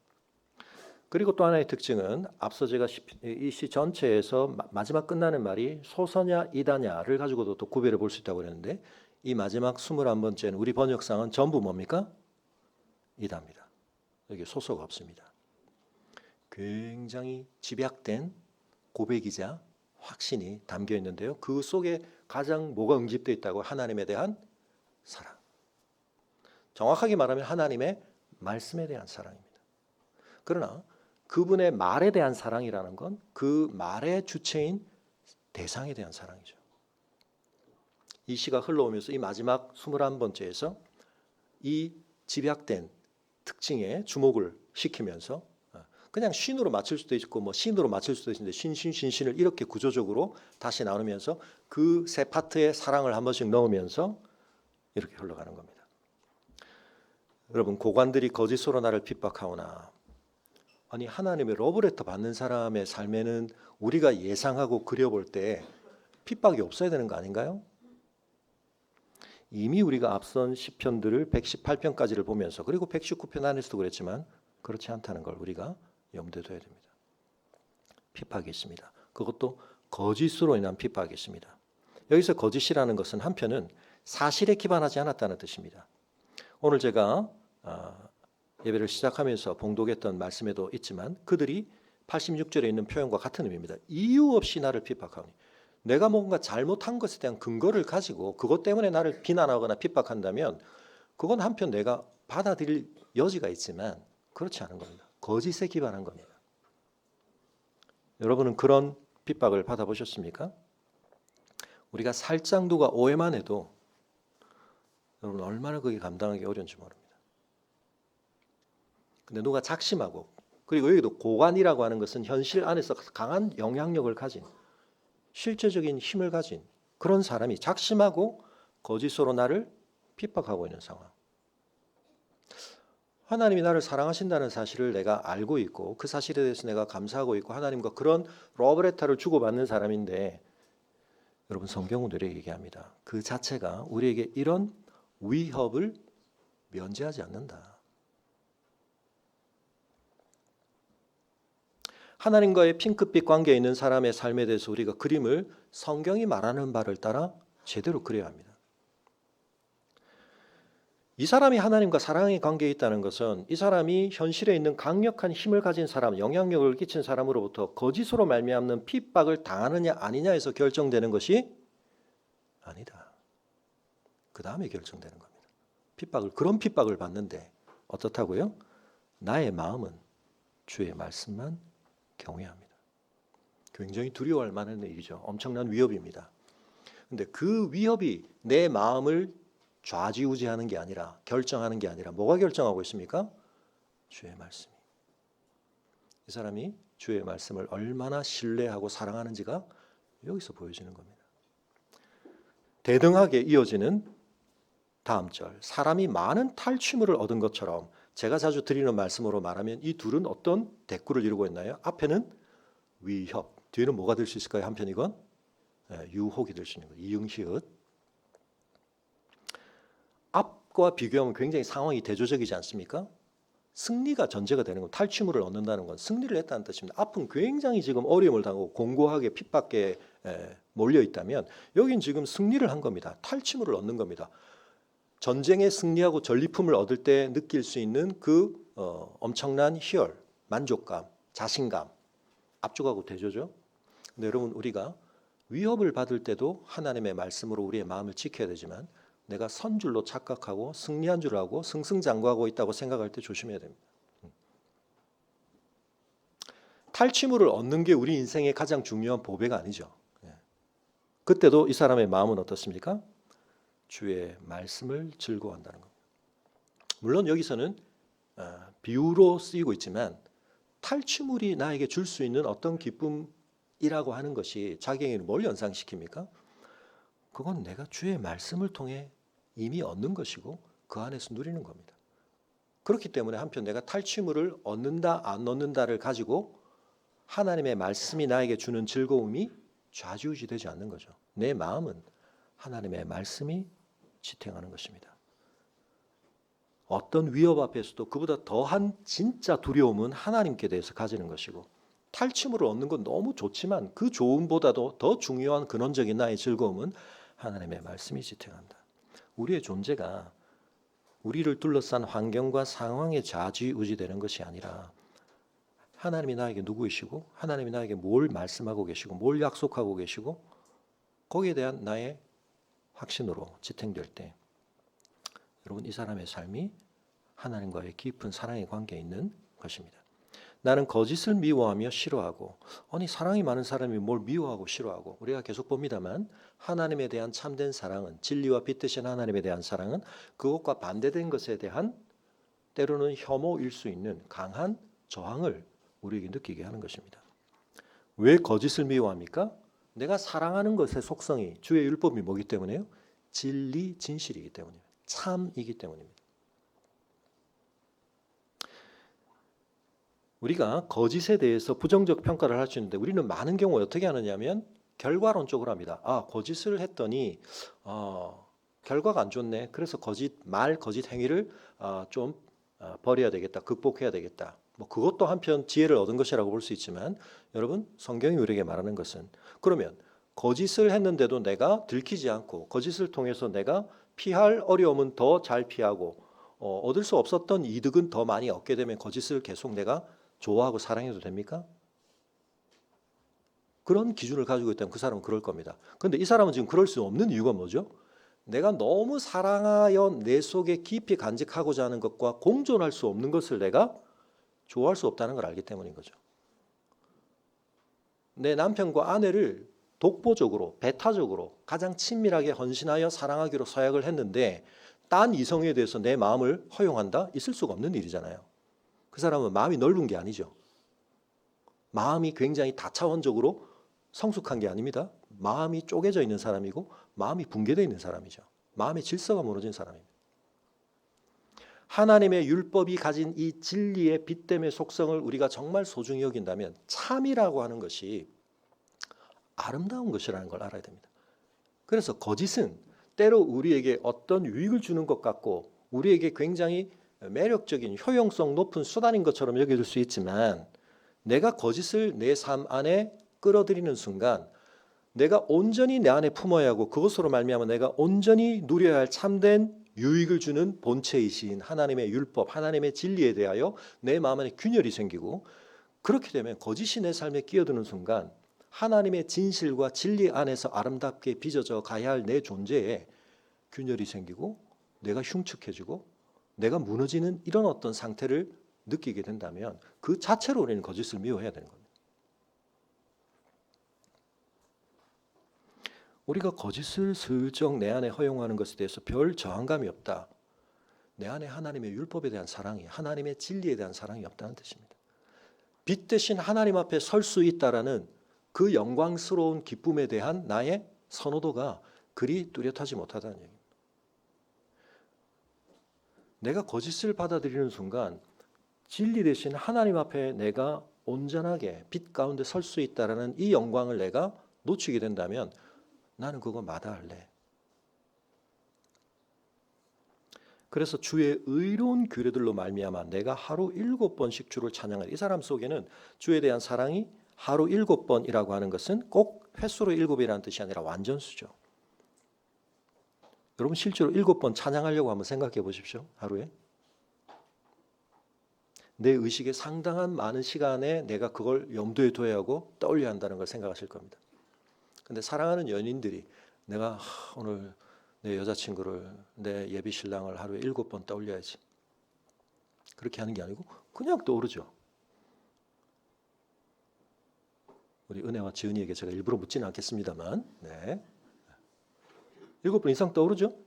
그리고 또 하나의 특징은 앞서 제가 이 시 전체에서 마지막 끝나는 말이 소서냐 이다냐를 가지고도 또 구별해 볼 수 있다고 그랬는데, 이 마지막 21번째는 우리 번역상은 전부 뭡니까? 이다입니다. 여기 소서가 없습니다. 굉장히 집약된 고백이자 확신이 담겨 있는데요. 그 속에 가장 뭐가 응집되어 있다고? 하나님에 대한 사랑. 정확하게 말하면 하나님의 말씀에 대한 사랑입니다. 그러나 그분의 말에 대한 사랑이라는 건 그 말의 주체인 대상에 대한 사랑이죠. 이 시가 흘러오면서 이 마지막 21번째에서 이 집약된 특징에 주목을 시키면서 그냥 쉰으로 맞출 수도 있고 뭐 신으로 맞출 수도 있는데 신신신신을 이렇게 구조적으로 다시 나누면서 그 세 파트에 사랑을 한 번씩 넣으면서 이렇게 흘러가는 겁니다. 여러분, 고관들이 거짓으로 나를 핍박하오나, 아니 하나님의 러브레터 받는 사람의 삶에는 우리가 예상하고 그려볼 때 핍박이 없어야 되는 거 아닌가요? 이미 우리가 앞선 시편들을 118편까지를 보면서, 그리고 119편 안에서도 그랬지만 그렇지 않다는 걸 우리가 염두에 둬야 됩니다. 핍박이 있습니다. 그것도 거짓으로 인한 핍박이 있습니다. 여기서 거짓이라는 것은 한편은 사실에 기반하지 않았다는 뜻입니다. 오늘 제가 예배를 시작하면서 봉독했던 말씀에도 있지만, 그들이 86절에 있는 표현과 같은 의미입니다. 이유 없이 나를 핍박하니, 내가 뭔가 잘못한 것에 대한 근거를 가지고 그것 때문에 나를 비난하거나 핍박한다면 그건 한편 내가 받아들일 여지가 있지만 그렇지 않은 겁니다. 거짓에 기반한 겁니다. 여러분은 그런 핍박을 받아보셨습니까? 우리가 살짝 누가 오해만 해도 여러분 얼마나 그게 감당하기 어려운지 모릅니다. 근데 누가 작심하고, 그리고 여기도 고관이라고 하는 것은 현실 안에서 강한 영향력을 가진, 실제적인 힘을 가진 그런 사람이 작심하고 거짓으로 나를 핍박하고 있는 상황. 하나님이 나를 사랑하신다는 사실을 내가 알고 있고 그 사실에 대해서 내가 감사하고 있고 하나님과 그런 러브레터를 주고받는 사람인데, 여러분 성경은 우리에게 얘기합니다. 그 자체가 우리에게 이런 위협을 면제하지 않는다. 하나님과의 핑크빛 관계에 있는 사람의 삶에 대해서 우리가 그림을 성경이 말하는 바를 따라 제대로 그려야 합니다. 이 사람이 하나님과 사랑의 관계에 있다는 것은 이 사람이 현실에 있는 강력한 힘을 가진 사람, 영향력을 끼친 사람으로부터 거짓으로 말미암는 핍박을 당하느냐 아니냐에서 결정되는 것이 아니다. 그 다음에 결정되는 겁니다. 그런 핍박을 받는데 어떻다고요? 나의 마음은 주의 말씀만 경외합니다. 굉장히 두려워할 만한 일이죠. 엄청난 위협입니다. 근데 그 위협이 내 마음을 좌지우지하는 게 아니라, 결정하는 게 아니라 뭐가 결정하고 있습니까? 주의 말씀이. 이 사람이 주의 말씀을 얼마나 신뢰하고 사랑하는지가 여기서 보여지는 겁니다. 대등하게 이어지는 다음 절, 사람이 많은 탈취물을 얻은 것처럼, 제가 자주 드리는 말씀으로 말하면 이 둘은 어떤 대꾸를 이루고 있나요? 앞에는 위협, 뒤에는 뭐가 될 수 있을까요? 한편이건 유혹이 될 수 있는 거예요. 이응시읒. 앞과 비교하면 굉장히 상황이 대조적이지 않습니까? 승리가 전제가 되는 건, 탈취물을 얻는다는 건 승리를 했다는 뜻입니다. 앞은 굉장히 지금 어려움을 당하고 공고하게 핍박에 몰려 있다면, 여긴 지금 승리를 한 겁니다. 탈취물을 얻는 겁니다. 전쟁에 승리하고 전리품을 얻을 때 느낄 수 있는 그 엄청난 희열, 만족감, 자신감, 압축하고 대조죠. 근데 여러분, 우리가 위협을 받을 때도 하나님의 말씀으로 우리의 마음을 지켜야 되지만, 내가 선 줄로 착각하고 승리한 줄 알고 승승장구하고 있다고 생각할 때 조심해야 됩니다. 탈취물을 얻는 게 우리 인생의 가장 중요한 보배가 아니죠. 그때도 이 사람의 마음은 어떻습니까? 주의 말씀을 즐거워한다는 겁니다. 물론 여기서는 비유로 쓰이고 있지만, 탈취물이 나에게 줄 수 있는 어떤 기쁨이라고 하는 것이 자기에게 뭘 연상시킵니까? 그건 내가 주의 말씀을 통해 이미 얻는 것이고 그 안에서 누리는 겁니다. 그렇기 때문에 한편 내가 탈취물을 얻는다 안 얻는다를 가지고 하나님의 말씀이 나에게 주는 즐거움이 좌지우지되지 않는 거죠. 내 마음은 하나님의 말씀이 지탱하는 것입니다. 어떤 위협 앞에서도 그보다 더한 진짜 두려움은 하나님께 대해서 가지는 것이고, 탈취물을 얻는 건 너무 좋지만 그 좋음보다도 더 중요한 근원적인 나의 즐거움은 하나님의 말씀이 지탱한다. 우리의 존재가 우리를 둘러싼 환경과 상황에 좌지우지되는 것이 아니라, 하나님이 나에게 누구이시고 하나님이 나에게 뭘 말씀하고 계시고 뭘 약속하고 계시고 거기에 대한 나의 확신으로 지탱될 때, 여러분, 이 사람의 삶이 하나님과의 깊은 사랑의 관계에 있는 것입니다. 나는 거짓을 미워하며 싫어하고, 아니 사랑이 많은 사람이 뭘 미워하고 싫어하고, 우리가 계속 봅니다만 하나님에 대한 참된 사랑은, 진리와 빛 되신 하나님에 대한 사랑은 그것과 반대된 것에 대한 때로는 혐오일 수 있는 강한 저항을 우리에게 느끼게 하는 것입니다. 왜 거짓을 미워합니까? 내가 사랑하는 것의 속성이, 주의 율법이 뭐기 때문에요? 진리, 진실이기 때문입니다. 참이기 때문입니다. 우리가 거짓에 대해서 부정적 평가를 할 수 있는데, 우리는 많은 경우에 어떻게 하느냐면 결과론적으로 합니다. 거짓을 했더니 결과가 안 좋네. 그래서 거짓 행위를 좀 버려야 되겠다. 극복해야 되겠다. 뭐 그것도 한편 지혜를 얻은 것이라고 볼 수 있지만, 여러분, 성경이 우리에게 말하는 것은, 그러면 거짓을 했는데도 내가 들키지 않고 거짓을 통해서 내가 피할 어려움은 더 잘 피하고 얻을 수 없었던 이득은 더 많이 얻게 되면 거짓을 계속 내가 좋아하고 사랑해도 됩니까? 그런 기준을 가지고 있다면 그 사람은 그럴 겁니다. 그런데 이 사람은 지금 그럴 수 없는 이유가 뭐죠? 내가 너무 사랑하여 내 속에 깊이 간직하고자 하는 것과 공존할 수 없는 것을 내가 좋아할 수 없다는 걸 알기 때문인 거죠. 내 남편과 아내를 독보적으로, 배타적으로 가장 친밀하게 헌신하여 사랑하기로 서약을 했는데, 딴 이성에 대해서 내 마음을 허용한다? 있을 수가 없는 일이잖아요. 그 사람은 마음이 넓은 게 아니죠. 마음이 굉장히 다차원적으로 성숙한 게 아닙니다. 마음이 쪼개져 있는 사람이고 마음이 붕괴되어 있는 사람이죠. 마음의 질서가 무너진 사람입니다. 하나님의 율법이 가진 이 진리의 빛됨의 속성을 우리가 정말 소중히 여긴다면 참이라고 하는 것이 아름다운 것이라는 걸 알아야 됩니다. 그래서 거짓은 때로 우리에게 어떤 유익을 주는 것 같고 우리에게 굉장히 매력적인 효용성 높은 수단인 것처럼 여겨질 수 있지만 내가 거짓을 내 삶 안에 끌어들이는 순간 내가 온전히 내 안에 품어야 하고 그것으로 말미암아 내가 온전히 누려야 할 참된 유익을 주는 본체이신 하나님의 율법, 하나님의 진리에 대하여 내 마음 안에 균열이 생기고 그렇게 되면 거짓이 내 삶에 끼어드는 순간 하나님의 진실과 진리 안에서 아름답게 빚어져 가야 할 내 존재에 균열이 생기고 내가 흉측해지고 내가 무너지는 이런 어떤 상태를 느끼게 된다면 그 자체로 우리는 거짓을 미워해야 되는 겁니다. 우리가 거짓을 슬쩍 내 안에 허용하는 것에 대해서 별 저항감이 없다. 내 안에 하나님의 율법에 대한 사랑이, 하나님의 진리에 대한 사랑이 없다는 뜻입니다. 빛 대신 하나님 앞에 설 수 있다라는 그 영광스러운 기쁨에 대한 나의 선호도가 그리 뚜렷하지 못하다는 얘기입니다. 내가 거짓을 받아들이는 순간 진리 대신 하나님 앞에 내가 온전하게 빛 가운데 설 수 있다라는 이 영광을 내가 놓치게 된다면 나는 그거 마다할래. 그래서 주의 의로운 규례들로 말미암아 내가 하루 7번씩 주를 찬양하리. 이 사람 속에는 주에 대한 사랑이 하루 7번이라고 하는 것은 꼭 횟수로 7이라는 뜻이 아니라 완전수죠. 여러분 실제로 7번 찬양하려고 한번 생각해 보십시오. 하루에. 내 의식의 상당한 많은 시간에 내가 그걸 염두에 둬야 하고 떠올려야 한다는 걸 생각하실 겁니다. 근데 사랑하는 연인들이 내가 오늘 내 여자친구를 내 예비 신랑을 하루에 7번 떠올려야지. 그렇게 하는 게 아니고 그냥 떠오르죠. 우리 은혜와 지은이에게 제가 일부러 묻지는 않겠습니다만 네. 7번 이상 떠오르죠?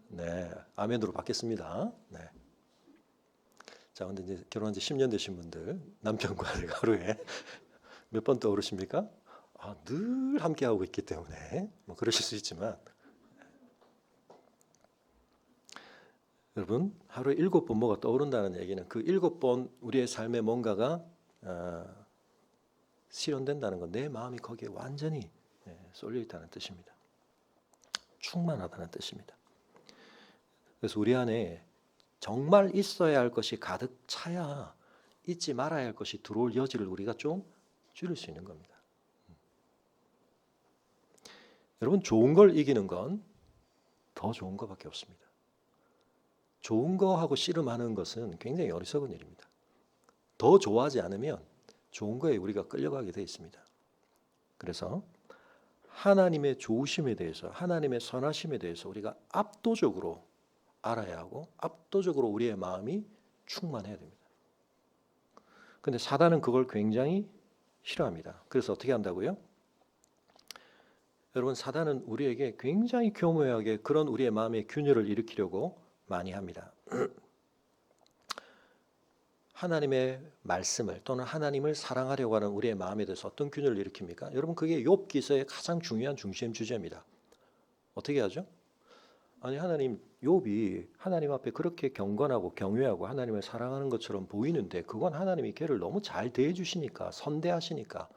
네. 아멘으로 받겠습니다. 네. 자, 근데 이제 결혼한 지 10년 되신 분들 남편과 하루에 몇 번 떠오르십니까? 늘 함께 하고 있기 때문에 뭐 그러실 수 있지만 여러분 하루에 7번 뭐가 떠오른다는 얘기는 그 7번 우리의 삶에 뭔가가 실현된다는 건 내 마음이 거기에 완전히 쏠려 있다는 뜻입니다. 충만하다는 뜻입니다. 그래서 우리 안에 정말 있어야 할 것이 가득 차야 잊지 말아야 할 것이 들어올 여지를 우리가 좀 줄일 수 있는 겁니다. 여러분 좋은 걸 이기는 건 더 좋은 것밖에 없습니다. 좋은 거하고 씨름하는 것은 굉장히 어리석은 일입니다. 더 좋아하지 않으면 좋은 거에 우리가 끌려가게 되어 있습니다. 그래서 하나님의 좋으심에 대해서 하나님의 선하심에 대해서 우리가 압도적으로 알아야 하고 압도적으로 우리의 마음이 충만해야 됩니다. 그런데 사단은 그걸 굉장히 싫어합니다. 그래서 어떻게 한다고요? 여러분 사단은 우리에게 굉장히 교묘하게 그런 우리의 마음의 균열을 일으키려고 많이 합니다. 하나님의 말씀을 또는 하나님을 사랑하려고 하는 우리의 마음에 대해서 어떤 균열을 일으킵니까? 여러분 그게 욥기서의 가장 중요한 중심 주제입니다. 어떻게 하죠? 아니 하나님 욥이 하나님 앞에 그렇게 경건하고 경외하고 하나님을 사랑하는 것처럼 보이는데 그건 하나님이 걔를 너무 잘 대해 주시니까 선대하시니까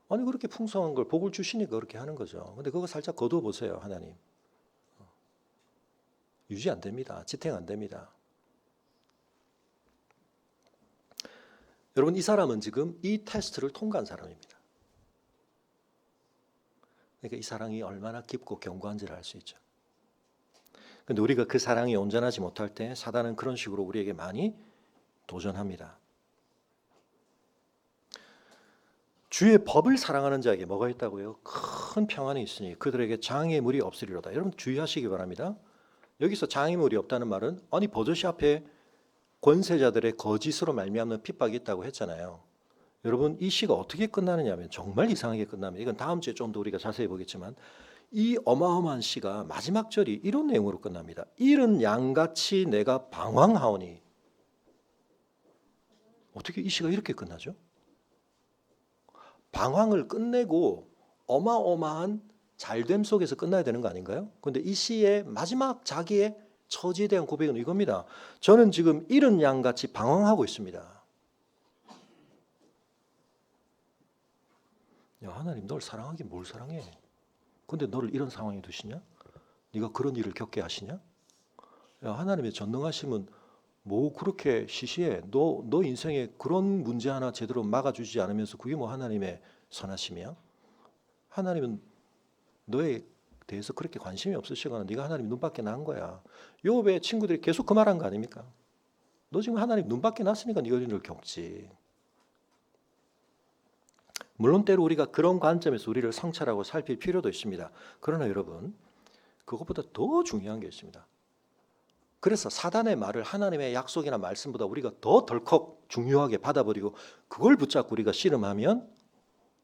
아니 그렇게 풍성한 걸 복을 주시니까 그렇게 하는 거죠. 근데 그거 살짝 거두어 보세요. 하나님 유지 안 됩니다. 지탱 안 됩니다. 여러분 이 사람은 지금 이 테스트를 통과한 사람입니다. 그러니까 이 사랑이 얼마나 깊고 견고한지를 알 수 있죠. 그런데 우리가 그 사랑이 온전하지 못할 때 사단은 그런 식으로 우리에게 많이 도전합니다. 주의 법을 사랑하는 자에게 뭐가 있다고요? 큰 평안이 있으니 그들에게 장애물이 없으리로다. 여러분 주의하시기 바랍니다. 여기서 장애물이 없다는 말은 아니 버젓이 앞에 권세자들의 거짓으로 말미암는 핍박이 있다고 했잖아요. 여러분 이 시가 어떻게 끝나느냐면 정말 이상하게 끝납니다. 이건 다음 주에 좀 더 우리가 자세히 보겠지만 이 어마어마한 시가 마지막 절이 이런 내용으로 끝납니다. 이른 양같이 내가 방황하오니 어떻게 이 시가 이렇게 끝나죠? 방황을 끝내고 어마어마한 잘됨 속에서 끝나야 되는 거 아닌가요? 근데 이 시의 마지막 자기의 처지에 대한 고백은 이겁니다. 저는 지금 이른 양같이 방황하고 있습니다. 야, 하나님 널 사랑하긴 뭘 사랑해? 근데 너를 이런 상황에 두시냐? 네가 그런 일을 겪게 하시냐? 야, 하나님의 전능하심은 뭐 그렇게 시시해? 너 인생에 그런 문제 하나 제대로 막아주지 않으면서 그게 뭐 하나님의 선하심이야? 하나님은 너에 대해서 그렇게 관심이 없으시거나 네가 하나님 눈밖에 난 거야. 욥의 친구들이 계속 그 말한 거 아닙니까? 너 지금 하나님 눈밖에 났으니까 네가 이런 일을 겪지. 물론 때로 우리가 그런 관점에서 우리를 성찰하고 살필 필요도 있습니다. 그러나 여러분, 그것보다 더 중요한 게 있습니다. 그래서 사단의 말을 하나님의 약속이나 말씀보다 우리가 더 덜컥 중요하게 받아버리고 그걸 붙잡고 우리가 씨름하면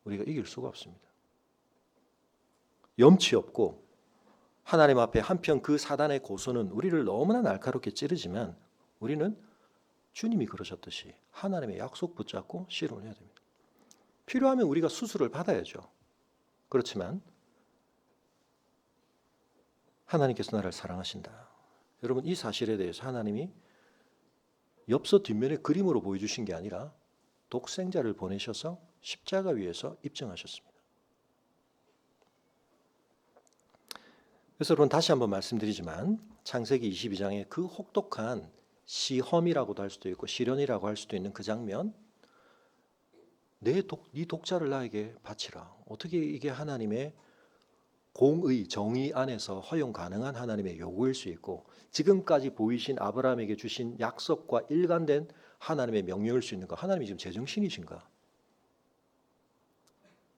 우리가 이길 수가 없습니다. 염치 없고 하나님 앞에 한편 그 사단의 고소는 우리를 너무나 날카롭게 찌르지만 우리는 주님이 그러셨듯이 하나님의 약속 붙잡고 씨름을 해야 됩니다. 필요하면 우리가 수술을 받아야죠. 그렇지만 하나님께서 나를 사랑하신다. 여러분, 이 사실에 대해서 하나님이 엽서 뒷면에 그림으로 보여주신 게 아니라 독생자를 보내셔서 십자가 위에서 입증하셨습니다. 그래서 여러분, 다시 한번 말씀드리지만 창세기 22장의 그 혹독한 시험이라고도 할 수도 있고 시련이라고 할 수도 있는 그 장면, 네 독자를 나에게 바치라. 어떻게 이게 하나님의 공의, 정의 안에서 허용 가능한 하나님의 요구일 수 있고 지금까지 보이신 아브라함에게 주신 약속과 일관된 하나님의 명령일 수 있는가? 하나님이 지금 제정신이신가?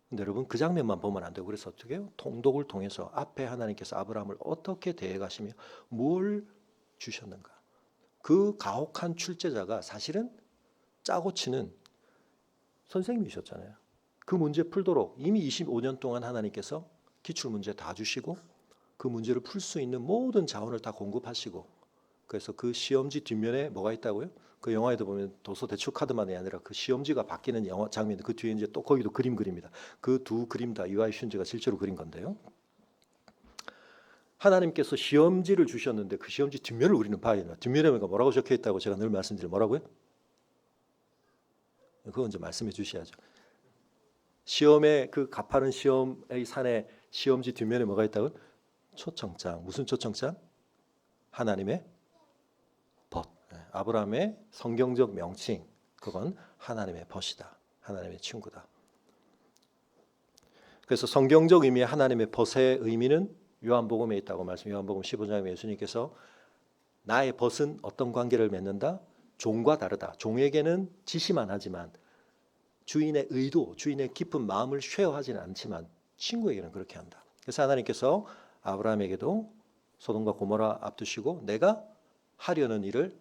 근데 여러분, 그 장면만 보면 안 되고 그래서 어떻게 해요? 통독을 통해서 앞에 하나님께서 아브라함을 어떻게 대해 가시며 뭘 주셨는가? 그 가혹한 출제자가 사실은 짜고 치는 선생님이셨잖아요. 그 문제 풀도록 이미 25년 동안 하나님께서 기출문제 다 주시고 그 문제를 풀 수 있는 모든 자원을 다 공급하시고 그래서 그 시험지 뒷면에 뭐가 있다고요? 그 영화에도 보면 도서 대출 카드만이 아니라 그 시험지가 바뀌는 영화 장면 그 뒤에 이제 또 거기도 그림 그립니다. 그 두 그림 다 이와이 슌즈가 실제로 그린 건데요. 하나님께서 시험지를 주셨는데 그 시험지 뒷면을 우리는 봐야 됩니다. 뒷면에 뭐라고 적혀 있다고 제가 늘 말씀드려 뭐라고요? 그건 이제 말씀해 주셔야죠. 시험의 그 가파른 시험의 산에 시험지 뒷면에 뭐가 있다고요? 초청장. 무슨 초청장? 하나님의 벗. 아브라함의 성경적 명칭. 그건 하나님의 벗이다. 하나님의 친구다. 그래서 성경적 의미의 하나님의 벗의 의미는 요한복음에 있다고 말씀. 요한복음 15장에 예수님께서 나의 벗은 어떤 관계를 맺는다? 종과 다르다. 종에게는 지시만 하지만 주인의 의도, 주인의 깊은 마음을 쉐어하지는 않지만 친구에게는 그렇게 한다. 그래서 하나님께서 아브라함에게도 소돔과 고모라 앞두시고 내가 하려는 일을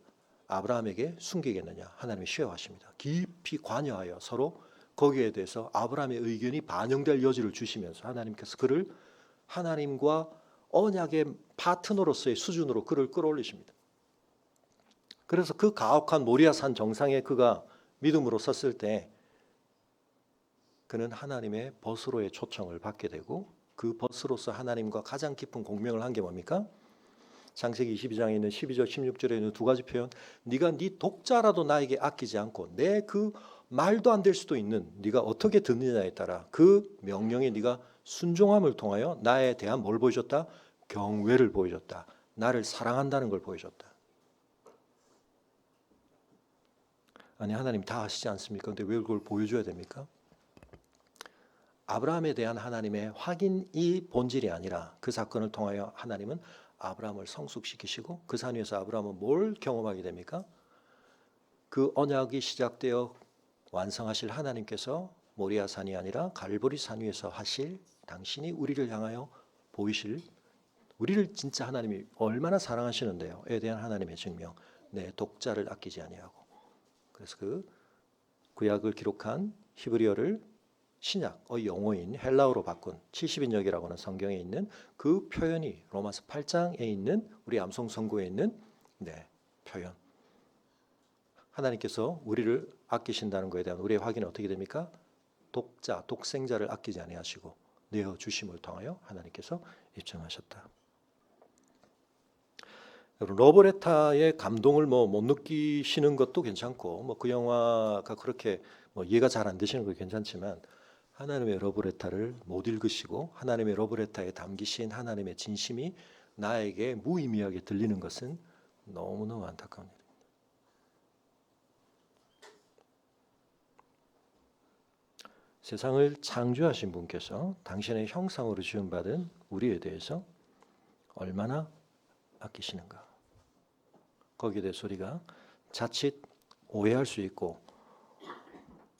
아브라함에게 숨기겠느냐. 하나님이 쉐어하십니다. 깊이 관여하여 서로 거기에 대해서 아브라함의 의견이 반영될 여지를 주시면서 하나님께서 그를 하나님과 언약의 파트너로서의 수준으로 그를 끌어올리십니다. 그래서 그 가혹한 모리아산 정상에 그가 믿음으로 섰을 때 그는 하나님의 벗으로의 초청을 받게 되고 그 벗으로서 하나님과 가장 깊은 공명을 한 게 뭡니까? 창세기 22장에 있는 12절 16절에 있는 두 가지 표현. 네가 네 독자라도 나에게 아끼지 않고 내 그 말도 안 될 수도 있는 네가 어떻게 듣느냐에 따라 그 명령에 네가 순종함을 통하여 나에 대한 뭘 보여줬다? 경외를 보여줬다. 나를 사랑한다는 걸 보여줬다. 아니 하나님 다 아시지 않습니까? 근데 왜 그걸 보여줘야 됩니까? 아브라함에 대한 하나님의 확인이 본질이 아니라 그 사건을 통하여 하나님은 아브라함을 성숙시키시고 그 산 위에서 아브라함은 뭘 경험하게 됩니까? 그 언약이 시작되어 완성하실 하나님께서 모리아 산이 아니라 갈보리 산 위에서 하실 당신이 우리를 향하여 보이실 우리를 진짜 하나님이 얼마나 사랑하시는데요에 대한 하나님의 증명. 내 독자를 아끼지 아니하고. 그래서 그 구약을 기록한 히브리어를 신약의 용어인 헬라어로 바꾼 70인역이라고 하는 성경에 있는 그 표현이 로마서 8장에 있는 우리 암송 선고에 있는 표현. 하나님께서 우리를 아끼신다는 것에 대한 우리의 확인은 어떻게 됩니까? 독자, 독생자를 아끼지 아니하시고 내어 주심을 통하여 하나님께서 입증하셨다. 여러분, 러브레타의 감동을 못 느끼시는 것도 괜찮고 그 영화가 그렇게 이해가 잘 안 되시는 거 괜찮지만 하나님의 러브레타를 못 읽으시고 하나님의 러브레타에 담기신 하나님의 진심이 나에게 무의미하게 들리는 것은 너무너무 안타까운 일입니다. 세상을 창조하신 분께서 당신의 형상으로 지음받은 우리에 대해서 얼마나 아끼시는가. 거기에 대해서 우리가 자칫 오해할 수 있고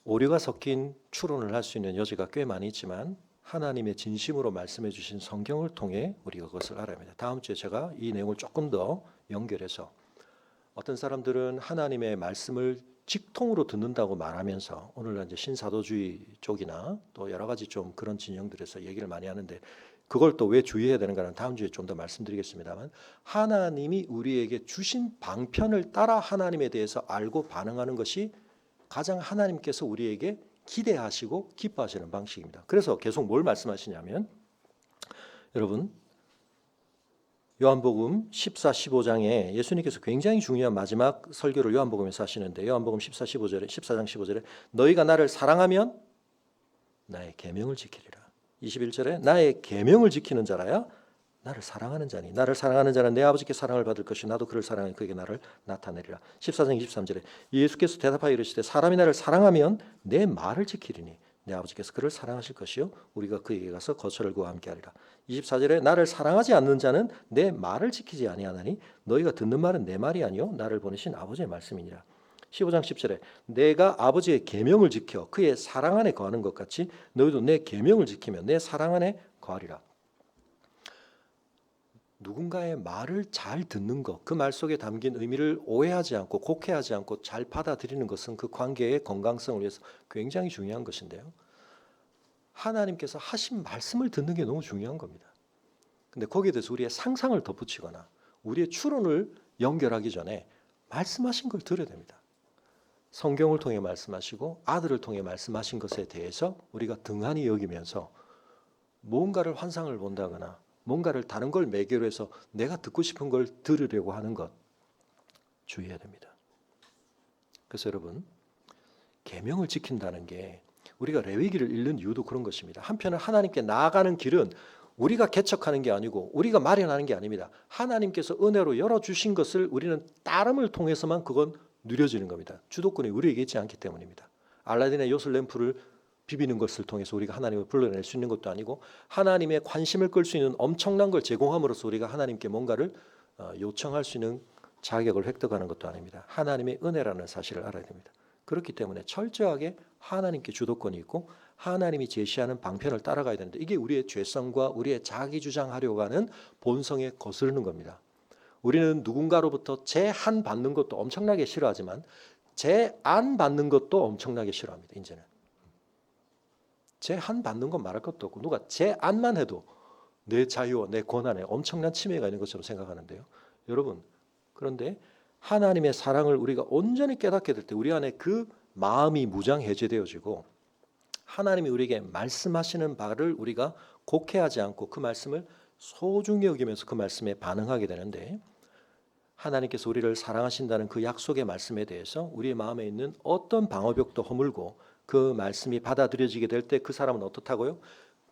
오류가 섞인 추론을 할 수 있는 여지가 꽤 많이 있지만 하나님의 진심으로 말씀해 주신 성경을 통해 우리가 그것을 알아야 합니다. 다음 주에 제가 이 내용을 조금 더 연결해서 어떤 사람들은 하나님의 말씀을 직통으로 듣는다고 말하면서 오늘날 이제 신사도주의 쪽이나 또 여러 가지 좀 그런 진영들에서 얘기를 많이 하는데 그걸 또 왜 주의해야 되는가는 다음 주에 좀 더 말씀드리겠습니다만 하나님이 우리에게 주신 방편을 따라 하나님에 대해서 알고 반응하는 것이 가장 하나님께서 우리에게 기대하시고 기뻐하시는 방식입니다. 그래서 계속 뭘 말씀하시냐면 여러분 요한복음 14, 15장에 예수님께서 굉장히 중요한 마지막 설교를 요한복음에서 하시는데 요한복음 14장 15절에 너희가 나를 사랑하면 나의 계명을 지키리라. 21절에 나의 계명을 지키는 자라야 나를 사랑하는 자니 나를 사랑하는 자는 내 아버지께 사랑을 받을 것이 나도 그를 사랑하니 그에게 나를 나타내리라. 14장 23절에 예수께서 대답하여 이르시되 사람이 나를 사랑하면 내 말을 지키리니 내 아버지께서 그를 사랑하실 것이요 우리가 그에게 가서 거처를 그와 함께 하리라. 24절에 나를 사랑하지 않는 자는 내 말을 지키지 아니하나니 너희가 듣는 말은 내 말이 아니요 나를 보내신 아버지의 말씀이니라. 15장 10절에 내가 아버지의 계명을 지켜 그의 사랑 안에 거하는 것 같이 너희도 내 계명을 지키면 내 사랑 안에 거하리라. 누군가의 말을 잘 듣는 것, 그 말 속에 담긴 의미를 오해하지 않고 곡해하지 않고 잘 받아들이는 것은 그 관계의 건강성을 위해서 굉장히 중요한 것인데요. 하나님께서 하신 말씀을 듣는 게 너무 중요한 겁니다. 근데 거기에 대해서 우리의 상상을 덧붙이거나 우리의 추론을 연결하기 전에 말씀하신 걸 들어야 됩니다. 성경을 통해 말씀하시고 아들을 통해 말씀하신 것에 대해서 우리가 등한히 여기면서 뭔가를 환상을 본다거나 뭔가를 다른 걸 매개로 해서 내가 듣고 싶은 걸 들으려고 하는 것 주의해야 됩니다. 그래서 여러분 계명을 지킨다는 게 우리가 레위기를 읽는 이유도 그런 것입니다. 한편은 하나님께 나아가는 길은 우리가 개척하는 게 아니고 우리가 마련하는 게 아닙니다. 하나님께서 은혜로 열어주신 것을 우리는 따름을 통해서만 그건 누려지는 겁니다. 주도권이 우리에게 있지 않기 때문입니다. 알라딘의 요술 램프를 비비는 것을 통해서 우리가 하나님을 불러낼 수 있는 것도 아니고 하나님의 관심을 끌 수 있는 엄청난 걸 제공함으로써 우리가 하나님께 뭔가를 요청할 수 있는 자격을 획득하는 것도 아닙니다. 하나님의 은혜라는 사실을 알아야 됩니다. 그렇기 때문에 철저하게 하나님께 주도권이 있고 하나님이 제시하는 방편을 따라가야 되는데 이게 우리의 죄성과 우리의 자기 주장하려고 하는 본성에 거스르는 겁니다. 우리는 누군가로부터 제한 받는 것도 엄청나게 싫어하지만 제안 받는 것도 엄청나게 싫어합니다. 이제는 제한 받는 건 말할 것도 없고 누가 제안만 해도 내 자유와 내 권한에 엄청난 침해가 있는 것처럼 생각하는데요. 여러분 그런데 하나님의 사랑을 우리가 온전히 깨닫게 될 때 우리 안에 그 마음이 무장해제되어지고 하나님이 우리에게 말씀하시는 바를 우리가 곡해하지 않고 그 말씀을 소중히 여기면서 그 말씀에 반응하게 되는데 하나님께서 우리를 사랑하신다는 그 약속의 말씀에 대해서 우리의 마음에 있는 어떤 방어벽도 허물고 그 말씀이 받아들여지게 될 때 그 사람은 어떻다고요?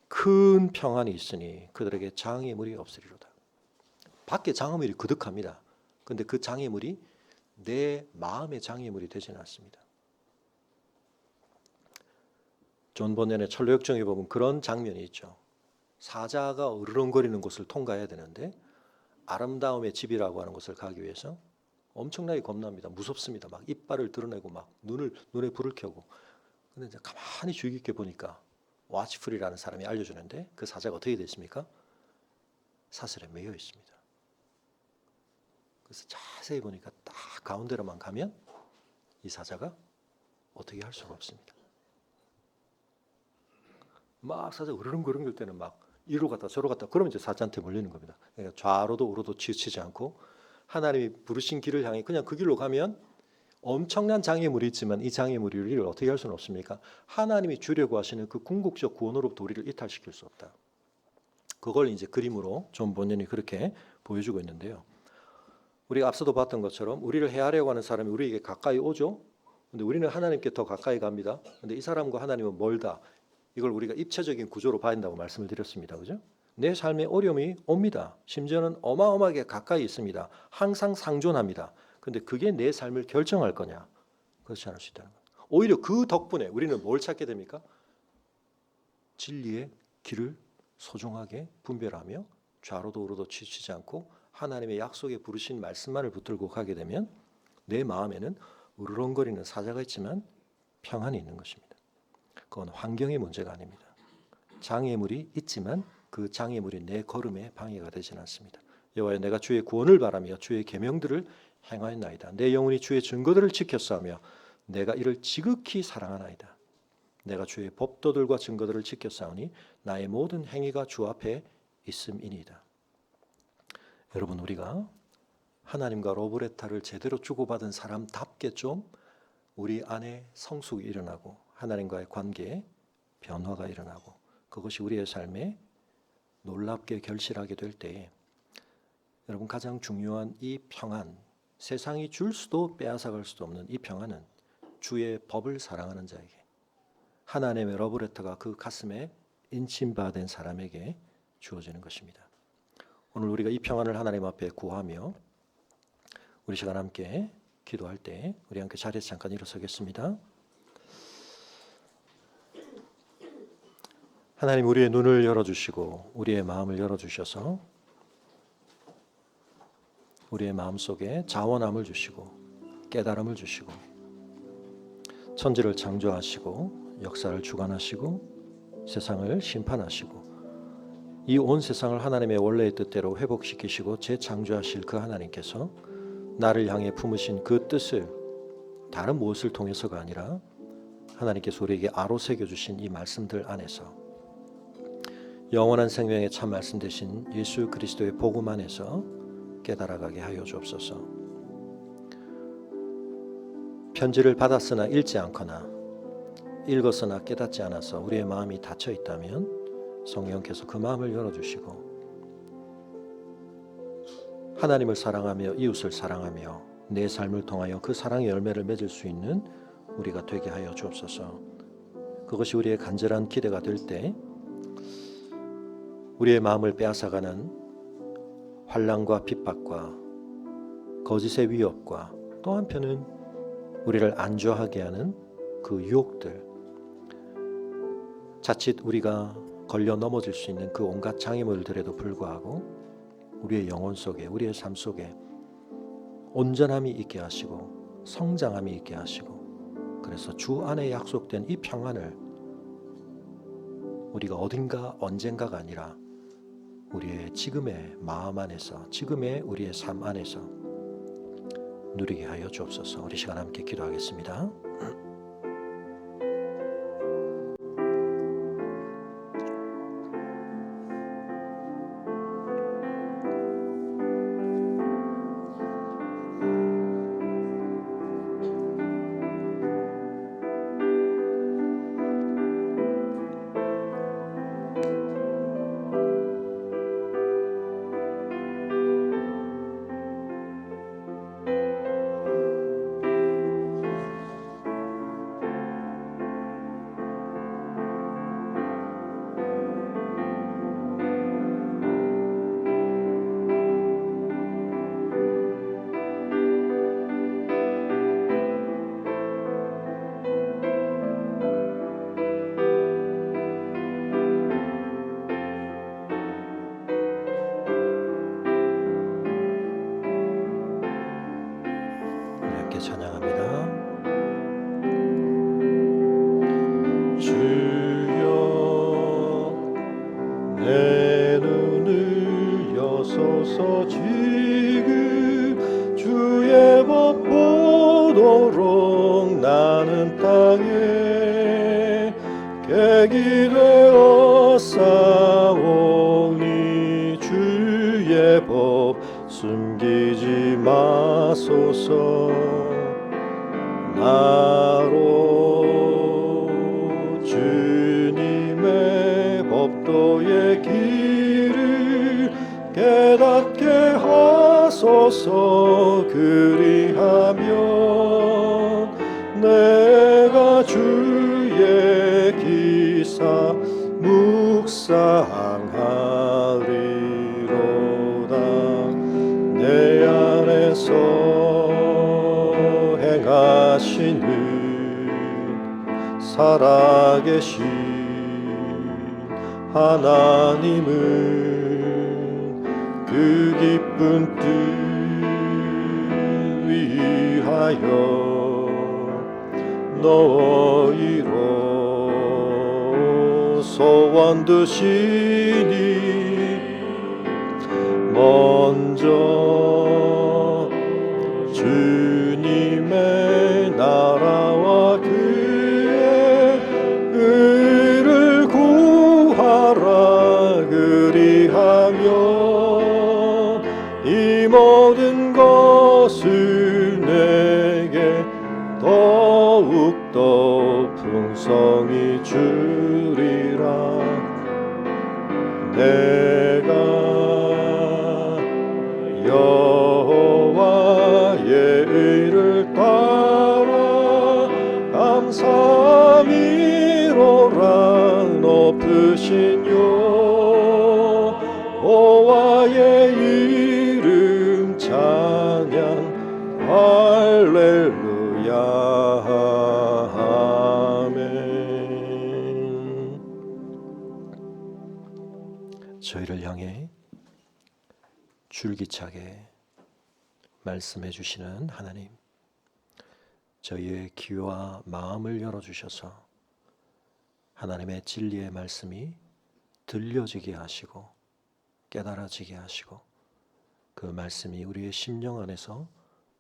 큰 평안이 있으니 그들에게 장애물이 없으리로다. 밖에 장애물이 그득합니다. 그런데 그 장애물이 내 마음의 장애물이 되지는 않습니다. 존 버넷의 철로역정에 보면 그런 장면이 있죠. 사자가 으르렁거리는 곳을 통과해야 되는데 아름다움의 집이라고 하는 곳을 가기 위해서 엄청나게 겁납니다. 무섭습니다. 막 이빨을 드러내고 막 눈에 불을 켜고. 근데 이제 가만히 주의 깊게 보니까 와치풀이라는 사람이 알려주는데 그 사자가 어떻게 됐습니까? 사슬에 매여 있습니다. 그래서 자세히 보니까 딱 가운데로만 가면 이 사자가 어떻게 할 수가 없습니다. 막 사자가 으르렁거릴 때는 막 이리로 갔다 저리로 갔다 그러면 이제 사자한테 몰리는 겁니다. 그러니까 좌로도 우로도 치우치지 않고 하나님이 부르신 길을 향해 그냥 그 길로 가면 엄청난 장애물이 있지만 이 장애물이 우리를 어떻게 할 수는 없습니까? 하나님이 주려고 하시는 그 궁극적 구원으로부터 우리를 이탈시킬 수 없다. 그걸 이제 그림으로 존 본연이 그렇게 보여주고 있는데요. 우리가 앞서도 봤던 것처럼 우리를 해하려고 하는 사람이 우리에게 가까이 오죠. 근데 우리는 하나님께 더 가까이 갑니다. 근데 이 사람과 하나님은 멀다. 이걸 우리가 입체적인 구조로 봐야 된다고 말씀을 드렸습니다. 그죠? 내 삶에 어려움이 옵니다. 심지어는 어마어마하게 가까이 있습니다. 항상 상존합니다. 근데 그게 내 삶을 결정할 거냐? 그렇지 않을 수 있다는 것. 오히려 그 덕분에 우리는 뭘 찾게 됩니까? 진리의 길을 소중하게 분별하며 좌로도 우로도 치우치지 않고 하나님의 약속에 부르신 말씀만을 붙들고 가게 되면 내 마음에는 우르렁거리는 사자가 있지만 평안이 있는 것입니다. 그건 환경의 문제가 아닙니다. 장애물이 있지만 그 장애물이 내 걸음에 방해가 되지는 않습니다. 여호와여, 내가 주의 구원을 바라며 주의 계명들을 행하였나이다. 내 영혼이 주의 증거들을 지켰사오며 내가 이를 지극히 사랑하나이다. 내가 주의 법도들과 증거들을 지켰사오니 나의 모든 행위가 주 앞에 있음이니이다. 여러분, 우리가 하나님과 러브레터를 제대로 주고받은 사람답게 좀 우리 안에 성숙이 일어나고 하나님과의 관계에 변화가 일어나고 그것이 우리의 삶에 놀랍게 결실하게 될 때에 여러분, 가장 중요한 이 평안, 세상이 줄 수도 빼앗아갈 수도 없는 이 평안은 주의 법을 사랑하는 자에게, 하나님의 러브레터가 그 가슴에 인침받은 사람에게 주어지는 것입니다. 오늘 우리가 이 평안을 하나님 앞에 구하며 우리 시간 함께 기도할 때 우리 함께 자리에서 잠깐 일어서겠습니다. 하나님, 우리의 눈을 열어주시고 우리의 마음을 열어주셔서 우리의 마음속에 자원함을 주시고 깨달음을 주시고 천지를 창조하시고 역사를 주관하시고 세상을 심판하시고 이 온 세상을 하나님의 원래의 뜻대로 회복시키시고 재창조하실 그 하나님께서 나를 향해 품으신 그 뜻을 다른 무엇을 통해서가 아니라 하나님께서 우리에게 아로새겨 주신 이 말씀들 안에서 영원한 생명의 참 말씀 되신 예수 그리스도의 복음 안에서 깨달아가게 하여 주옵소서. 편지를 받았으나 읽지 않거나 읽었으나 깨닫지 않아서 우리의 마음이 닫혀 있다면 성령께서 그 마음을 열어주시고 하나님을 사랑하며 이웃을 사랑하며 내 삶을 통하여 그 사랑의 열매를 맺을 수 있는 우리가 되게 하여 주옵소서. 그것이 우리의 간절한 기대가 될 때 우리의 마음을 빼앗아가는 환난과 핍박과 거짓의 위협과 또 한편은 우리를 안주하게 하는 그 유혹들, 자칫 우리가 걸려 넘어질 수 있는 그 온갖 장애물들에도 불구하고 우리의 영혼 속에, 우리의 삶 속에 온전함이 있게 하시고 성장함이 있게 하시고, 그래서 주 안에 약속된 이 평안을 우리가 어딘가 언젠가가 아니라 우리의 지금의 마음 안에서, 지금의 우리의 삶 안에서 누리게 하여 주옵소서. 우리 시간 함께 기도하겠습니다. 찬양합니다. 주여 내 눈을 여소서. 지금 주의 법 보도록 나는 땅에 객이 되어 싸우니 주의 법 숨기지 마소서. 나로 주님의 법도의 길을 깨닫게 하소서. 그리하면 내가 주의 기사 묵상하리로다. 내 안에서 행하시는 살아계신 하나님은 그 기쁜 뜻 위하여 너희로 소원 두시니 먼저 주님의 나라와 그의 의를 구하라. 그리하면 이 모든 것을 내게 더욱더 풍성히 주리라. 내가 여호와의 의를 따라 감사함이로라. 높으신 여호와의 이름 찬양 할렐루야. 아멘. 저희를 향해 줄기차게 말씀해 주시는 하나님, 저희의 귀와 마음을 열어주셔서 하나님의 진리의 말씀이 들려지게 하시고 깨달아지게 하시고 그 말씀이 우리의 심령 안에서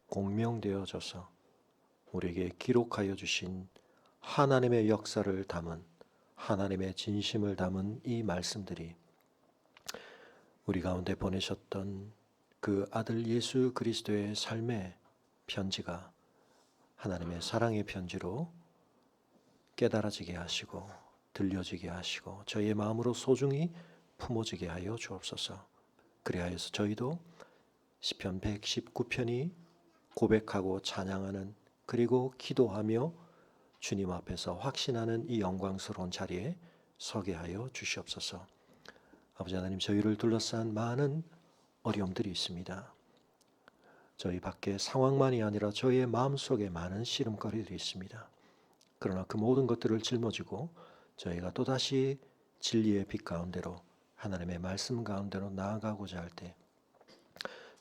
공명되어져서 우리에게 기록하여 주신 하나님의 역사를 담은, 하나님의 진심을 담은 이 말씀들이 우리 가운데 보내셨던 그 아들 예수 그리스도의 삶의 편지가 하나님의 사랑의 편지로 깨달아지게 하시고 들려지게 하시고 저희의 마음으로 소중히 품어지게 하여 주옵소서. 그리하여서 저희도 시편 119편이 고백하고 찬양하는, 그리고 기도하며 주님 앞에서 확신하는 이 영광스러운 자리에 서게 하여 주시옵소서. 아버지 하나님, 저희를 둘러싼 많은 어려움들이 있습니다. 저희 밖에 상황만이 아니라 저희의 마음속에 많은 시름거리들이 있습니다. 그러나 그 모든 것들을 짊어지고 저희가 또다시 진리의 빛 가운데로, 하나님의 말씀 가운데로 나아가고자 할 때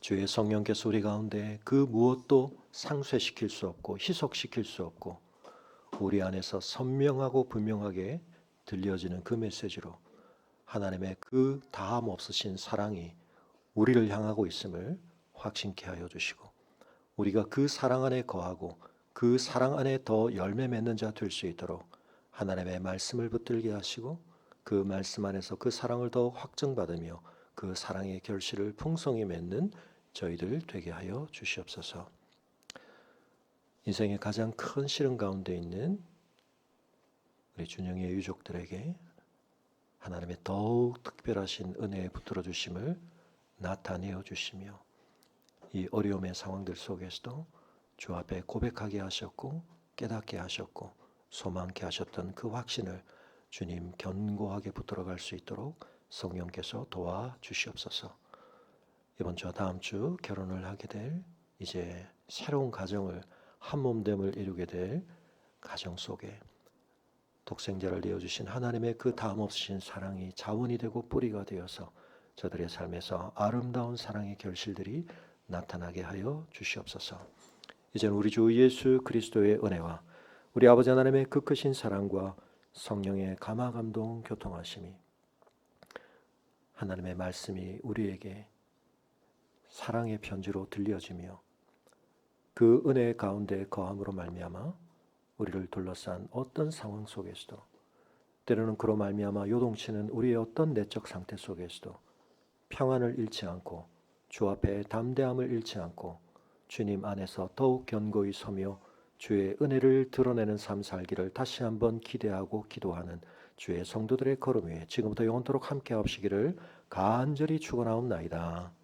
주의 성령께서 우리 가운데 그 무엇도 상쇄시킬 수 없고 희석시킬 수 없고 우리 안에서 선명하고 분명하게 들려지는 그 메시지로 하나님의 그 다함 없으신 사랑이 우리를 향하고 있음을 확신케 하여 주시고, 우리가 그 사랑 안에 거하고 그 사랑 안에 더 열매 맺는 자 될 수 있도록 하나님의 말씀을 붙들게 하시고, 그 말씀 안에서 그 사랑을 더 확증받으며 그 사랑의 결실을 풍성히 맺는 저희들 되게 하여 주시옵소서. 인생의 가장 큰 시름 가운데 있는 우리 준영의 유족들에게 하나님의 더욱 특별하신 은혜에 붙들어 주심을 나타내어 주시며, 이 어려움의 상황들 속에서도 주 앞에 고백하게 하셨고 깨닫게 하셨고 소망케 하셨던 그 확신을 주님 견고하게 붙들어갈 수 있도록 성령께서 도와주시옵소서. 이번 주와 다음 주 결혼을 하게 될, 이제 새로운 가정을, 한몸됨을 이루게 될 가정 속에 독생자를 내어주신 하나님의 그 다음 없으신 사랑이 자원이 되고 뿌리가 되어서 저들의 삶에서 아름다운 사랑의 결실들이 나타나게 하여 주시옵소서. 이제는 우리 주 예수 그리스도의 은혜와 우리 아버지 하나님의 그 크신 사랑과 성령의 감화감동 교통하심이, 하나님의 말씀이 우리에게 사랑의 편지로 들려지며 그 은혜 가운데 거함으로 말미암아 우리를 둘러싼 어떤 상황 속에서도, 때로는 그로 말미암아 요동치는 우리의 어떤 내적 상태 속에서도 평안을 잃지 않고 주 앞에 담대함을 잃지 않고 주님 안에서 더욱 견고히 서며 주의 은혜를 드러내는 삶 살기를 다시 한번 기대하고 기도하는 주의 성도들의 걸음 위에 지금부터 영원토록 함께 하시기를 간절히 축원하옵나이다.